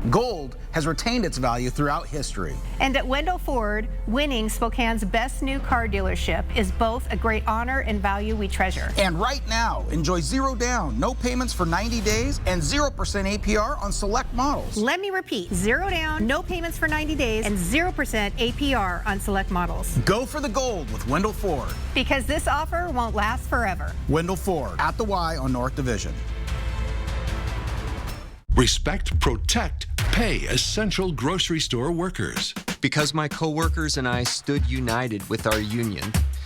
Gold has retained its value throughout history. And at Wendell Ford, winning Spokane's best new car dealership is both a great honor and value we treasure. And right now, enjoy 0 down, no payments for 90 days, and 0% APR on select models. Let me repeat, 0 down, no payments for 90 days, and 0% APR on select models. Go for the gold with Wendell Ford. Because this offer won't last forever. Wendell Ford, at the Y on North Division. Respect, protect, pay essential grocery store workers. Because my coworkers and I stood united with our union,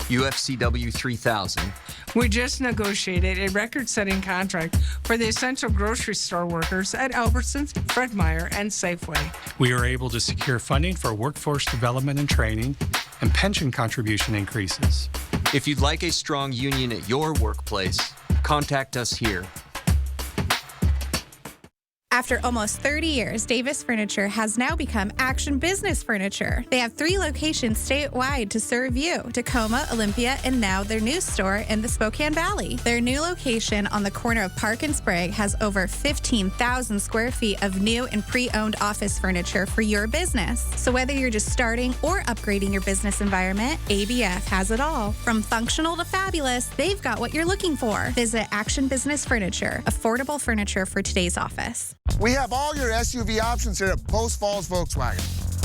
UFCW 3000. We just negotiated a record-setting contract for the essential grocery store workers at Albertsons, Fred Meyer, and Safeway. We were able to secure funding for workforce development and training and pension contribution increases. If you'd like a strong union at your workplace, contact us here. After almost 30 years, Davis Furniture has now become Action Business Furniture. They have 3 locations statewide to serve you: Tacoma, Olympia, and now their new store in the Spokane Valley. Their new location on the corner of Park and Sprague has over 15,000 square feet of new and pre-owned office furniture for your business. So whether you're just starting or upgrading your business environment, ABF has it all. From functional to fabulous, they've got what you're looking for. Visit Action Business Furniture, affordable furniture for today's office. We have all your SUV options here at Post Falls Volkswagen.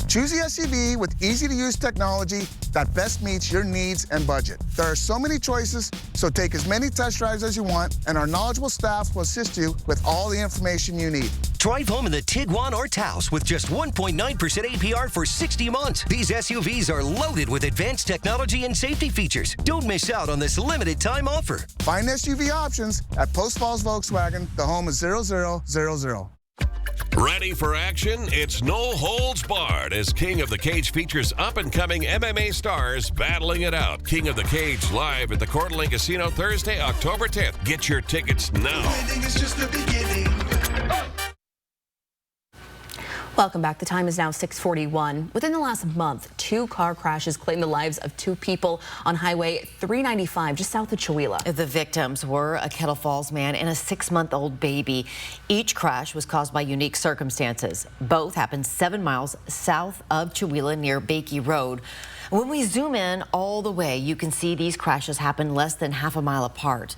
Choose the SUV with easy-to-use technology that best meets your needs and budget. There are so many choices, so take as many test drives as you want, and our knowledgeable staff will assist you with all the information you need. Drive home in the Tiguan or Taos with just 1.9% APR for 60 months. These SUVs are loaded with advanced technology and safety features. Don't miss out on this limited time offer. Find SUV options at Post Falls Volkswagen. The home is 0000. Ready for action? It's no holds barred as King of the Cage features up-and-coming MMA stars battling it out. King of the Cage live at the Coeur d'Alene Casino Thursday, October 10th. Get your tickets now. Winning is just the beginning. Welcome back. The time is now 6:41. Within the last month, 2 car crashes claimed the lives of 2 people on Highway 395 just south of Chewelah. The victims were a Kettle Falls man and a 6-month-old baby. Each crash was caused by unique circumstances. Both happened 7 miles south of Chewelah near Bakey Road. When we zoom in all the way, you can see these crashes happen less than half a mile apart.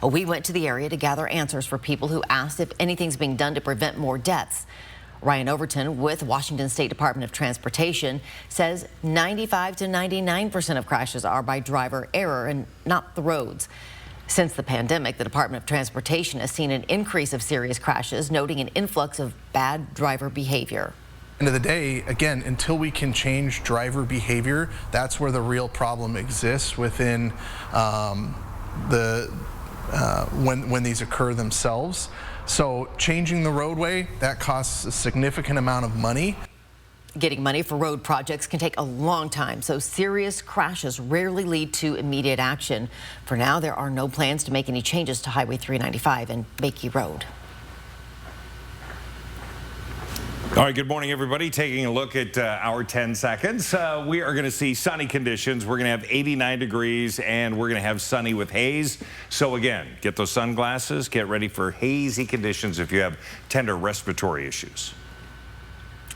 We went to the area to gather answers for people who asked if anything's being done to prevent more deaths. Ryan Overton with Washington State Department of Transportation says 95 to 99% of crashes are by driver error and not the roads. Since the pandemic, the Department of Transportation has seen an increase of serious crashes, noting an influx of bad driver behavior. End of the day, again, until we can change driver behavior, that's where the real problem exists within when these occur themselves. So changing the roadway, that costs a significant amount of money. Getting money for road projects can take a long time, so serious crashes rarely lead to immediate action. For now, there are no plans to make any changes to Highway 395 and Bakey Road. All right, good morning, everybody. Taking a look at our 10 seconds. We are going to see sunny conditions. We're going to have 89 degrees, and we're going to have sunny with haze. So again, get those sunglasses. Get ready for hazy conditions if you have tender respiratory issues.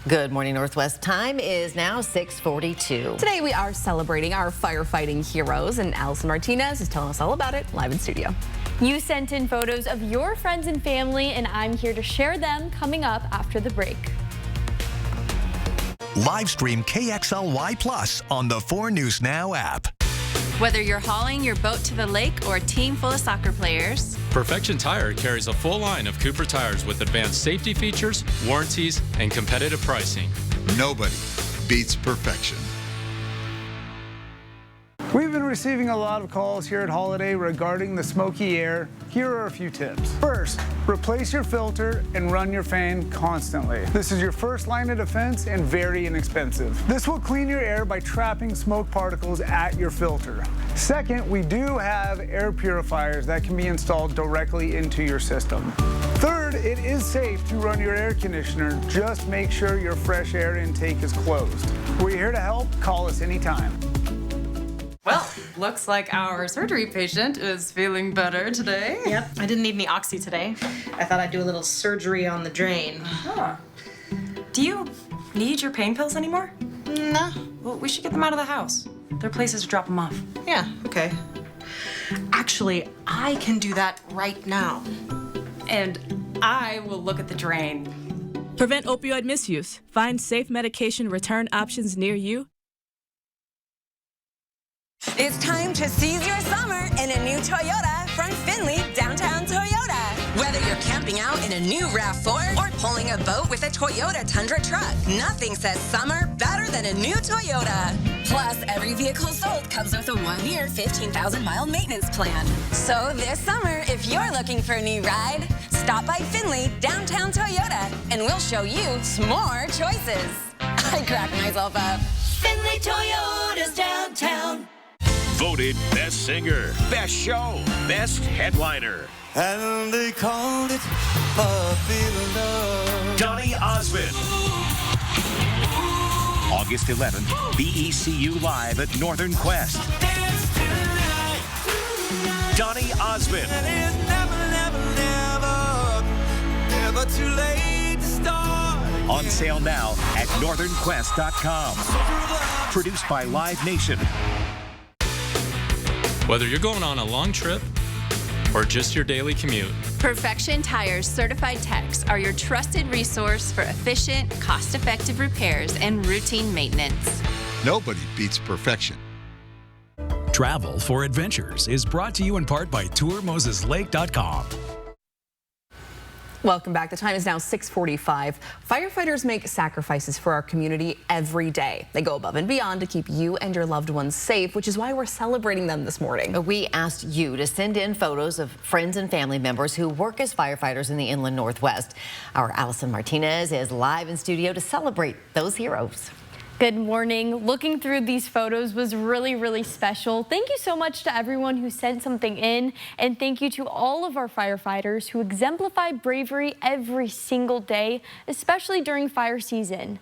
Good morning, Northwest. Time is now 6:42. Today we are celebrating our firefighting heroes, and Allison Martinez is telling us all about it live in studio. You sent in photos of your friends and family, and I'm here to share them coming up after the break. Live stream KXLY+ on the 4 News Now app. Whether you're hauling your boat to the lake or a team full of soccer players, Perfection Tire carries a full line of Cooper tires with advanced safety features, warranties, and competitive pricing. Nobody beats perfection. We've been receiving a lot of calls here at Holiday regarding the smoky air. Here are a few tips. First, replace your filter and run your fan constantly. This is your first line of defense and very inexpensive. This will clean your air by trapping smoke particles at your filter. Second, we do have air purifiers that can be installed directly into your system. Third, it is safe to run your air conditioner. Just make sure your fresh air intake is closed. We're here to help. Call us anytime. Well, looks like our surgery patient is feeling better today. Yep, I didn't need any oxy today. I thought I'd do a little surgery on the drain. Huh. Do you need your pain pills anymore? No. Well, we should get them out of the house. There are places to drop them off. Yeah, okay. Actually, I can do that right now. And I will look at the drain. Prevent opioid misuse. Find safe medication return options near you. It's time to seize your summer in a new Toyota from Findlay Downtown Toyota. Whether you're camping out in a new RAV4 or pulling a boat with a Toyota Tundra truck, nothing says summer better than a new Toyota. Plus, every vehicle sold comes with a 1-year, 15,000-mile maintenance plan. So this summer, if you're looking for a new ride, stop by Findlay Downtown Toyota and we'll show you some more choices. I crack myself up. Findlay Toyota's downtown. Voted Best Singer, Best Show, Best Headliner. And they called it Puppy Love. Donny Osmond. August 11th, BECU Live at Northern Quest. Donny Osmond. And it's never too late to start. On sale now at northernquest.com. Produced by Live Nation. Whether you're going on a long trip or just your daily commute, Perfection Tires Certified Techs are your trusted resource for efficient, cost-effective repairs and routine maintenance. Nobody beats perfection. Travel for Adventures is brought to you in part by TourMosesLake.com. Welcome back. The time is now 6:45. Firefighters make sacrifices for our community every day. They go above and beyond to keep you and your loved ones safe, which is why we're celebrating them this morning. We asked you to send in photos of friends and family members who work as firefighters in the Inland Northwest. Our Allison Martinez is live in studio to celebrate those heroes. Good morning. Looking through these photos was really, really special. Thank you so much to everyone who sent something in, and thank you to all of our firefighters who exemplify bravery every single day, especially during fire season.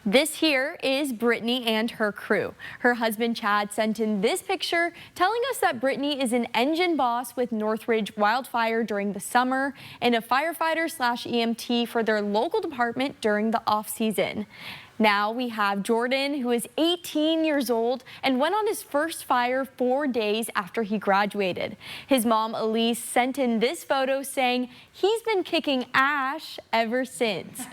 This here is Brittany and her crew. Her husband Chad sent in this picture telling us that Brittany is an engine boss with Northridge Wildfire during the summer and a firefighter/EMT for their local department during the off season. Now we have Jordan, who is 18 years old and went on his first fire 4 days after he graduated. His mom, Elise, sent in this photo saying he's been kicking ash ever since.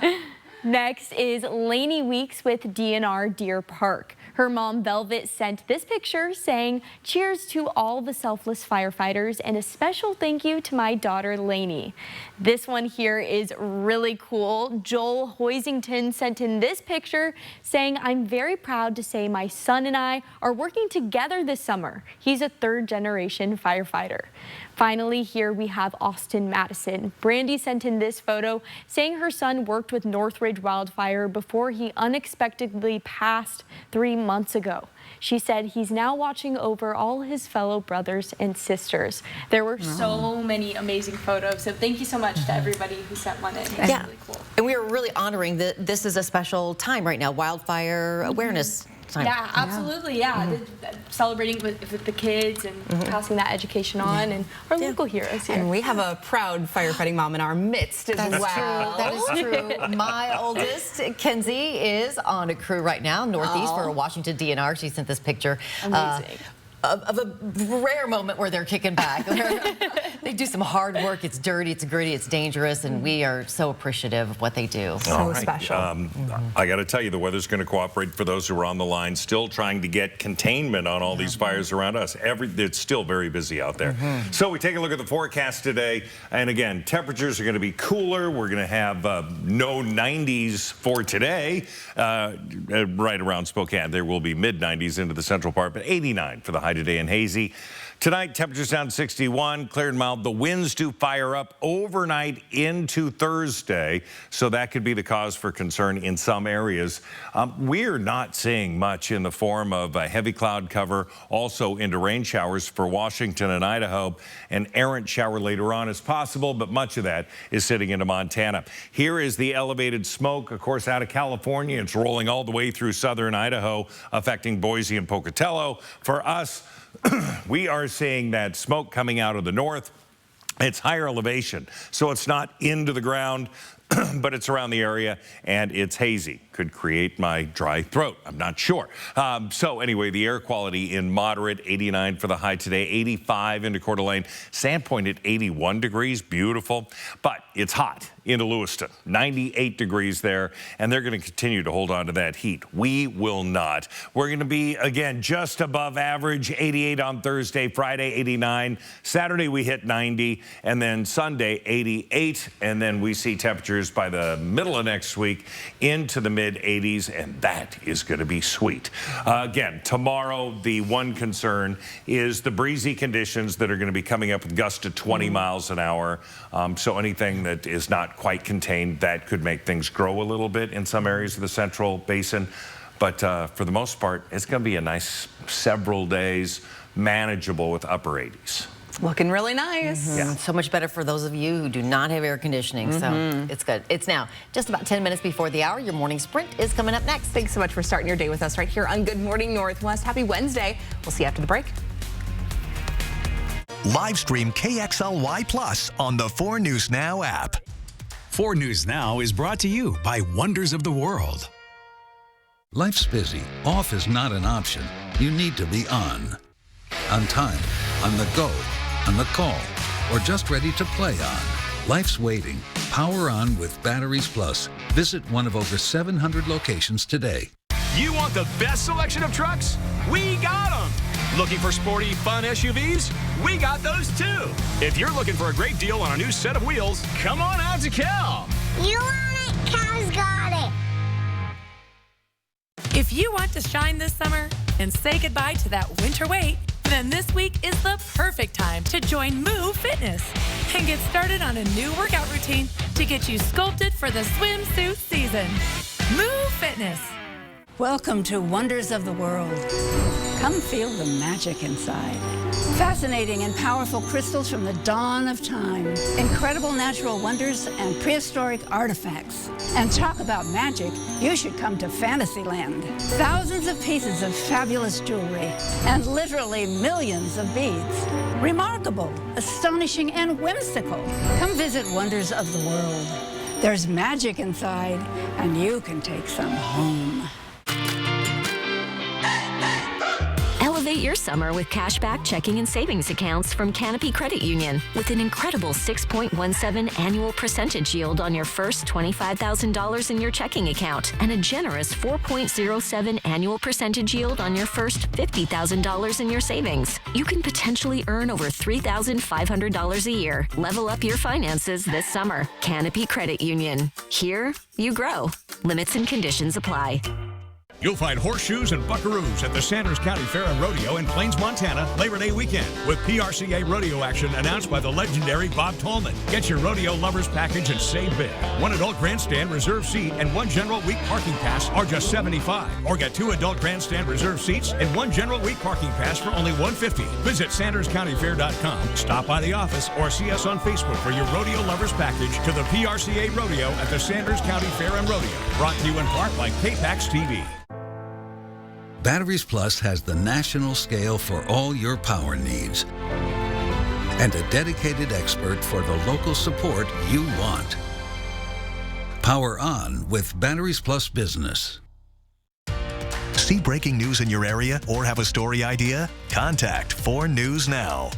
Next is Lainey Weeks with DNR Deer Park. Her mom, Velvet, sent this picture saying, "Cheers to all the selfless firefighters and a special thank you to my daughter, Lainey." This one here is really cool. Joel Hoisington sent in this picture saying, "I'm very proud to say my son and I are working together this summer." He's a third-generation firefighter. Finally, here we have Austin Madison. Brandy sent in this photo saying her son worked with Northridge Wildfire before he unexpectedly passed 3 months ago. She said he's now watching over all his fellow brothers and sisters. There were so many amazing photos, so thank you so much to everybody who sent one in. It's really cool. And we are really honoring that this is a special time right now, wildfire awareness time. Yeah, absolutely, yeah. Celebrating with the kids and passing that education on, and our local heroes here. And we have a proud firefighting mom in our midst as well. That is true. My oldest, Kenzie, is on a crew right now, Northeast for Washington DNR. She sent this picture. Amazing. Of a rare moment where they're kicking back. They do some hard work. It's dirty, it's gritty, it's dangerous, and we are so appreciative of what they do. So special. I got to tell you, the weather's going to cooperate for those who are on the line, still trying to get containment on all these fires around us. It's still very busy out there. So we take a look at the forecast today, and again, temperatures are going to be cooler. We're going to have no 90s for today. Right around Spokane, there will be mid-90s into the central part, but 89 for the high high today and hazy. Tonight, temperatures down 61, clear and mild. The winds do fire up overnight into Thursday, so that could be the cause for concern in some areas. We're not seeing much in the form of a heavy cloud cover, also into rain showers for Washington and Idaho. An errant shower later on is possible, but much of that is sitting into Montana. Here is the elevated smoke, of course, out of California. It's rolling all the way through southern Idaho, affecting Boise and Pocatello. For us, we are seeing that smoke coming out of the north. It's higher elevation, so it's not into the ground, but it's around the area, and it's hazy. Could create my dry throat. I'm not sure. So anyway, the air quality in moderate, 89 for the high today, 85 into Coeur d'Alene. Sandpoint at 81 degrees, beautiful, but it's hot into Lewiston, 98 degrees there, and they're going to continue to hold on to that heat. We will not. We're going to be, again, just above average, 88 on Thursday, Friday, 89. Saturday, we hit 90, and then Sunday, 88, and then we see temperatures by the middle of next week into the mid-80s, and that is going to be sweet. Again, tomorrow, the one concern is the breezy conditions that are going to be coming up with gusts to 20 miles an hour. So anything that is not quite contained, that could make things grow a little bit in some areas of the Central Basin. But for the most part, it's going to be a nice several days, manageable with upper 80s. Looking really nice. Yeah. So much better for those of you who do not have air conditioning. So it's good. It's now just about 10 minutes before the hour. Your morning sprint is coming up next. Thanks so much for starting your day with us right here on Good Morning Northwest. Happy Wednesday. We'll see you after the break. Live stream KXLY Plus on the 4 News Now app. 4 News Now is brought to you by Wonders of the World. Life's busy. Off is not an option. You need to be on time, on the go, on the call, or just ready to play on. Life's waiting. Power on with Batteries Plus. Visit one of over 700 locations today. You want the best selection of trucks? We got them. Looking for sporty, fun SUVs? We got those too. If you're looking for a great deal on a new set of wheels, come on out to Cal. You want it? Cal's got it. If you want to shine this summer and say goodbye to that winter weight, then this week is the perfect time to join Move Fitness and get started on a new workout routine to get you sculpted for the swimsuit season. Move Fitness. Welcome to Wonders of the World. Come feel the magic inside. Fascinating and powerful crystals from the dawn of time. Incredible natural wonders and prehistoric artifacts. And talk about magic, you should come to Fantasyland. Thousands of pieces of fabulous jewelry and literally millions of beads. Remarkable, astonishing, and whimsical. Come visit Wonders of the World. There's magic inside, and you can take some home. Elevate your summer with cashback checking and savings accounts from Canopy Credit Union with an incredible 6.17 annual percentage yield on your first $25,000 in your checking account and a generous 4.07 annual percentage yield on your first $50,000 in your savings. You can potentially earn over $3,500 a year. Level up your finances this summer. Canopy Credit Union. Here, you grow. Limits and conditions apply. You'll find horseshoes and buckaroos at the Sanders County Fair and Rodeo in Plains, Montana, Labor Day weekend, with PRCA rodeo action announced by the legendary Bob Tolman. Get your rodeo lovers package and save big. 1 adult grandstand reserve seat and 1 general week parking pass are just $75. Or get 2 adult grandstand reserve seats and 1 general week parking pass for only $150. Visit SandersCountyFair.com, stop by the office, or see us on Facebook for your rodeo lovers package to the PRCA rodeo at the Sanders County Fair and Rodeo. Brought to you in part by K-Pax TV. Batteries Plus has the national scale for all your power needs and a dedicated expert for the local support you want. Power on with Batteries Plus Business. See breaking news in your area or have a story idea? Contact 4 News Now.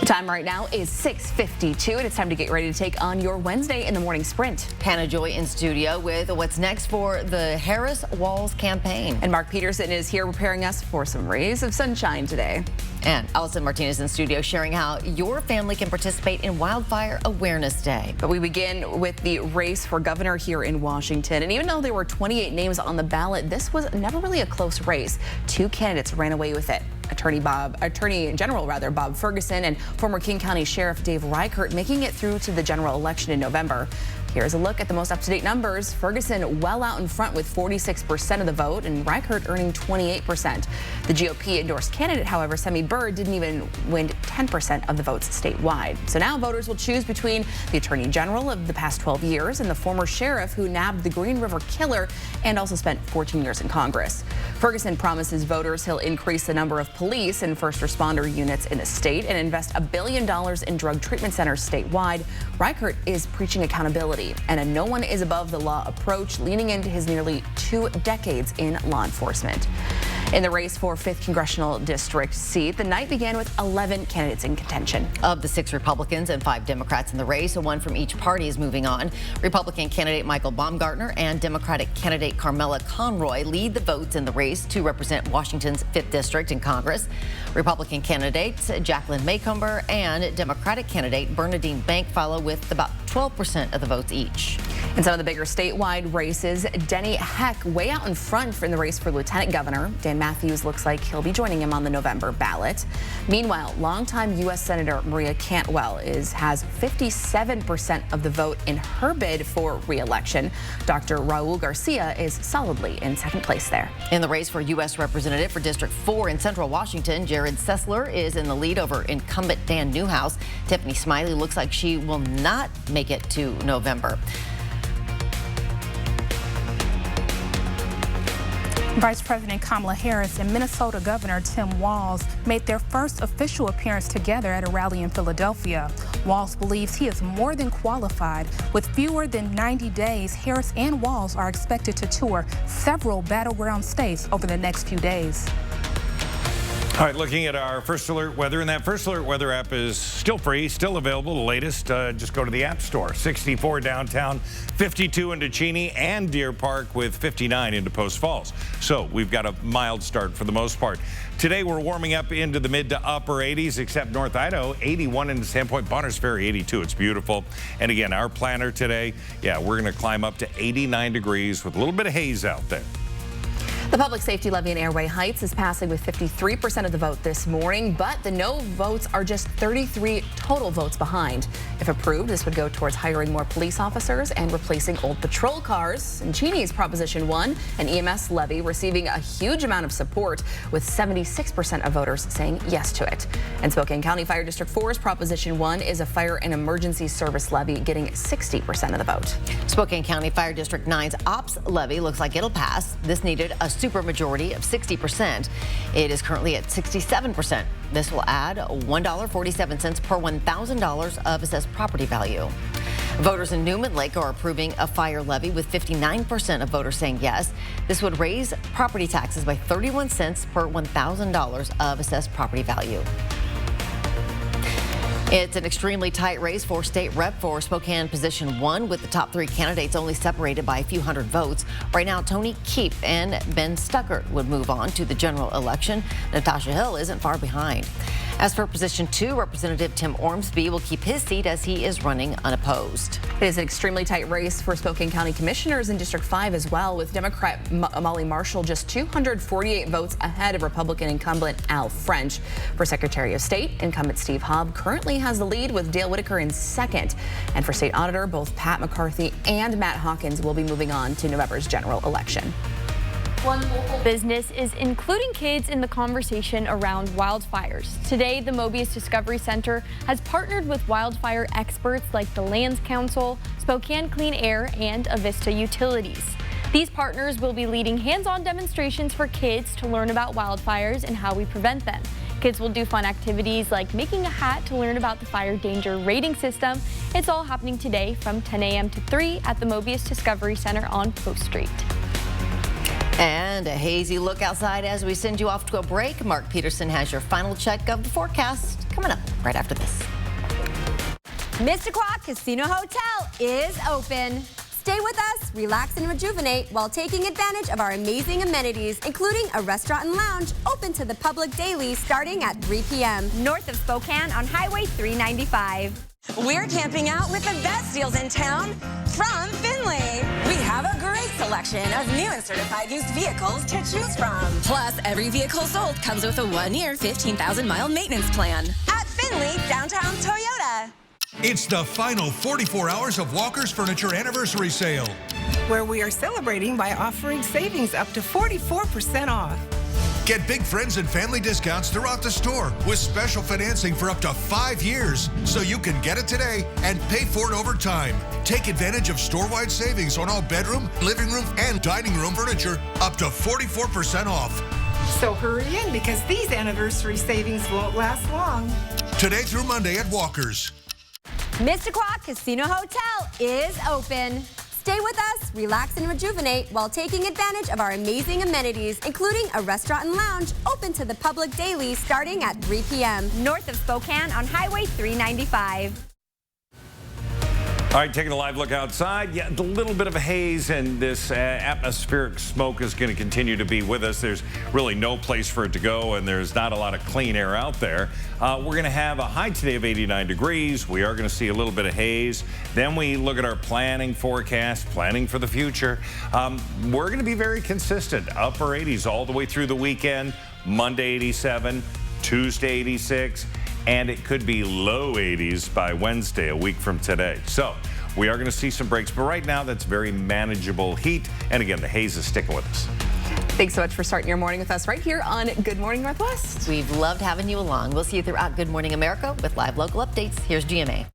Time right now is 6:52, and it's time to get ready to take on your Wednesday in the morning sprint. Hannah Joy in studio with what's next for the Harris Walls campaign. And Mark Peterson is here preparing us for some rays of sunshine today. And Allison Martinez in studio sharing how your family can participate in Wildfire Awareness Day. But we begin with the race for governor here in Washington. And even though there were 28 names on the ballot, this was never really a close race. Two candidates ran away with it. Attorney General Bob Ferguson and former King County Sheriff Dave Reichert making it through to the general election in November. Here's a look at the most up-to-date numbers. Ferguson well out in front with 46% of the vote and Reichert earning 28%. The GOP endorsed candidate, however, Semi Bird, didn't even win 10% of the votes statewide. So now voters will choose between the Attorney General of the past 12 years and the former sheriff who nabbed the Green River Killer and also spent 14 years in Congress. Ferguson promises voters he'll increase the number of police and first responder units in the state and invest $1 billion in drug treatment centers statewide. Reichert is preaching accountability and a no one is above the law approach, leaning into his nearly 2 decades in law enforcement. In the race for 5th Congressional District seat, the night began with 11 candidates in contention. Of the 6 Republicans and 5 Democrats in the race, one from each party is moving on. Republican candidate Michael Baumgartner and Democratic candidate Carmella Conroy lead the votes in the race to represent Washington's 5th District in Congress. Republican candidates Jacqueline Maycomber and Democratic candidate Bernadine Bank follow with about 12% of the votes each. In some of the bigger statewide races, Denny Heck way out in front in the race for lieutenant governor. Dan Matthews looks like he'll be joining him on the November ballot. Meanwhile, longtime U.S. Senator Maria Cantwell has 57% of the vote in her bid for re-election. Dr. Raul Garcia is solidly in second place there. In the race for U.S. Representative for District 4 in Central Washington, Jared Sessler is in the lead over incumbent Dan Newhouse. Tiffany Smiley looks like she will not make it to November. Vice President Kamala Harris and Minnesota Governor Tim Walz made their first official appearance together at a rally in Philadelphia. Walz believes he is more than qualified. With fewer than 90 days, Harris and Walz are expected to tour several battleground states over the next few days. All right, looking at our First Alert Weather, and that First Alert Weather app is still free, still available, the latest. Just go to the App Store. 64 downtown, 52 into Cheney and Deer Park with 59 into Post Falls. So we've got a mild start for the most part. Today we're warming up into the mid to upper 80s, except North Idaho, 81 into Sandpoint, Bonners Ferry, 82. It's beautiful. And again, our planner today, yeah, we're going to climb up to 89 degrees with a little bit of haze out there. The Public Safety Levy in Airway Heights is passing with 53% of the vote this morning, but the no votes are just 33 total votes behind. If approved, this would go towards hiring more police officers and replacing old patrol cars. And Cheney's Proposition 1, an EMS levy, receiving a huge amount of support, with 76% of voters saying yes to it. And Spokane County Fire District 4's Proposition 1 is a fire and emergency service levy, getting 60% of the vote. Spokane County Fire District 9's OPS levy looks like it'll pass. This needed a supermajority of 60%. It is currently at 67%. This will add $1.47 per $1,000 of assessed property value. Voters in Newman Lake are approving a fire levy with 59% of voters saying yes. This would raise property taxes by 31 cents per $1,000 of assessed property value. It's an extremely tight race for state rep for Spokane Position 1, with the top 3 candidates only separated by a few hundred votes. Right now, Tony Keep and Ben Stuckert would move on to the general election. Natasha Hill isn't far behind. As for Position 2, Representative Tim Ormsby will keep his seat as he is running unopposed. It is an extremely tight race for Spokane County Commissioners in District 5 as well, with Democrat Molly Marshall just 248 votes ahead of Republican incumbent Al French. For Secretary of State, incumbent Steve Hobb currently has the lead, with Dale Whitaker in second. And for State Auditor, both Pat McCarthy and Matt Hawkins will be moving on to November's general election. One local business is including kids in the conversation around wildfires. Today, the Mobius Discovery Center has partnered with wildfire experts like the Lands Council, Spokane Clean Air, and Avista Utilities. These partners will be leading hands-on demonstrations for kids to learn about wildfires and how we prevent them. Kids will do fun activities like making a hat to learn about the fire danger rating system. It's all happening today from 10 a.m. to 3 at the Mobius Discovery Center on Post Street. And a hazy look outside as we send you off to a break. Mark Peterson has your final check of the forecast coming up right after this. Mr. Quack Casino Hotel is open. Stay with us, relax and rejuvenate while taking advantage of our amazing amenities, including a restaurant and lounge open to the public daily starting at 3 p.m. north of Spokane on Highway 395. We're camping out with the best deals in town from Finley. We have a great selection of new and certified used vehicles to choose from. Plus, every vehicle sold comes with a 1-year, 15,000-mile maintenance plan. At Finley Downtown Toyota. It's the final 44 hours of Walker's Furniture Anniversary Sale, where we are celebrating by offering savings up to 44% off. Get big friends and family discounts throughout the store with special financing for up to 5 years, so you can get it today and pay for it over time. Take advantage of store-wide savings on all bedroom, living room, and dining room furniture, up to 44% off. So hurry in, because these anniversary savings won't last long. Today through Monday at Walker's. Mississauga Casino Hotel is open. Stay with us, relax and rejuvenate while taking advantage of our amazing amenities, including a restaurant and lounge open to the public daily starting at 3 p.m. north of Spokane on Highway 395. All right, taking a live look outside. Yeah, a little bit of a haze, and this atmospheric smoke is going to continue to be with us. There's really no place for it to go, and there's not a lot of clean air out there. We're going to have a high today of 89 degrees. We are going to see a little bit of haze. Then we look at our planning forecast, planning for the future. We're going to be very consistent. Upper 80s all the way through the weekend. Monday, 87. Tuesday, 86. And it could be low 80s by Wednesday, a week from today. So we are going to see some breaks, but right now that's very manageable heat. And again, the haze is sticking with us. Thanks so much for starting your morning with us right here on Good Morning Northwest. We've loved having you along. We'll see you throughout Good Morning America with live local updates. Here's GMA.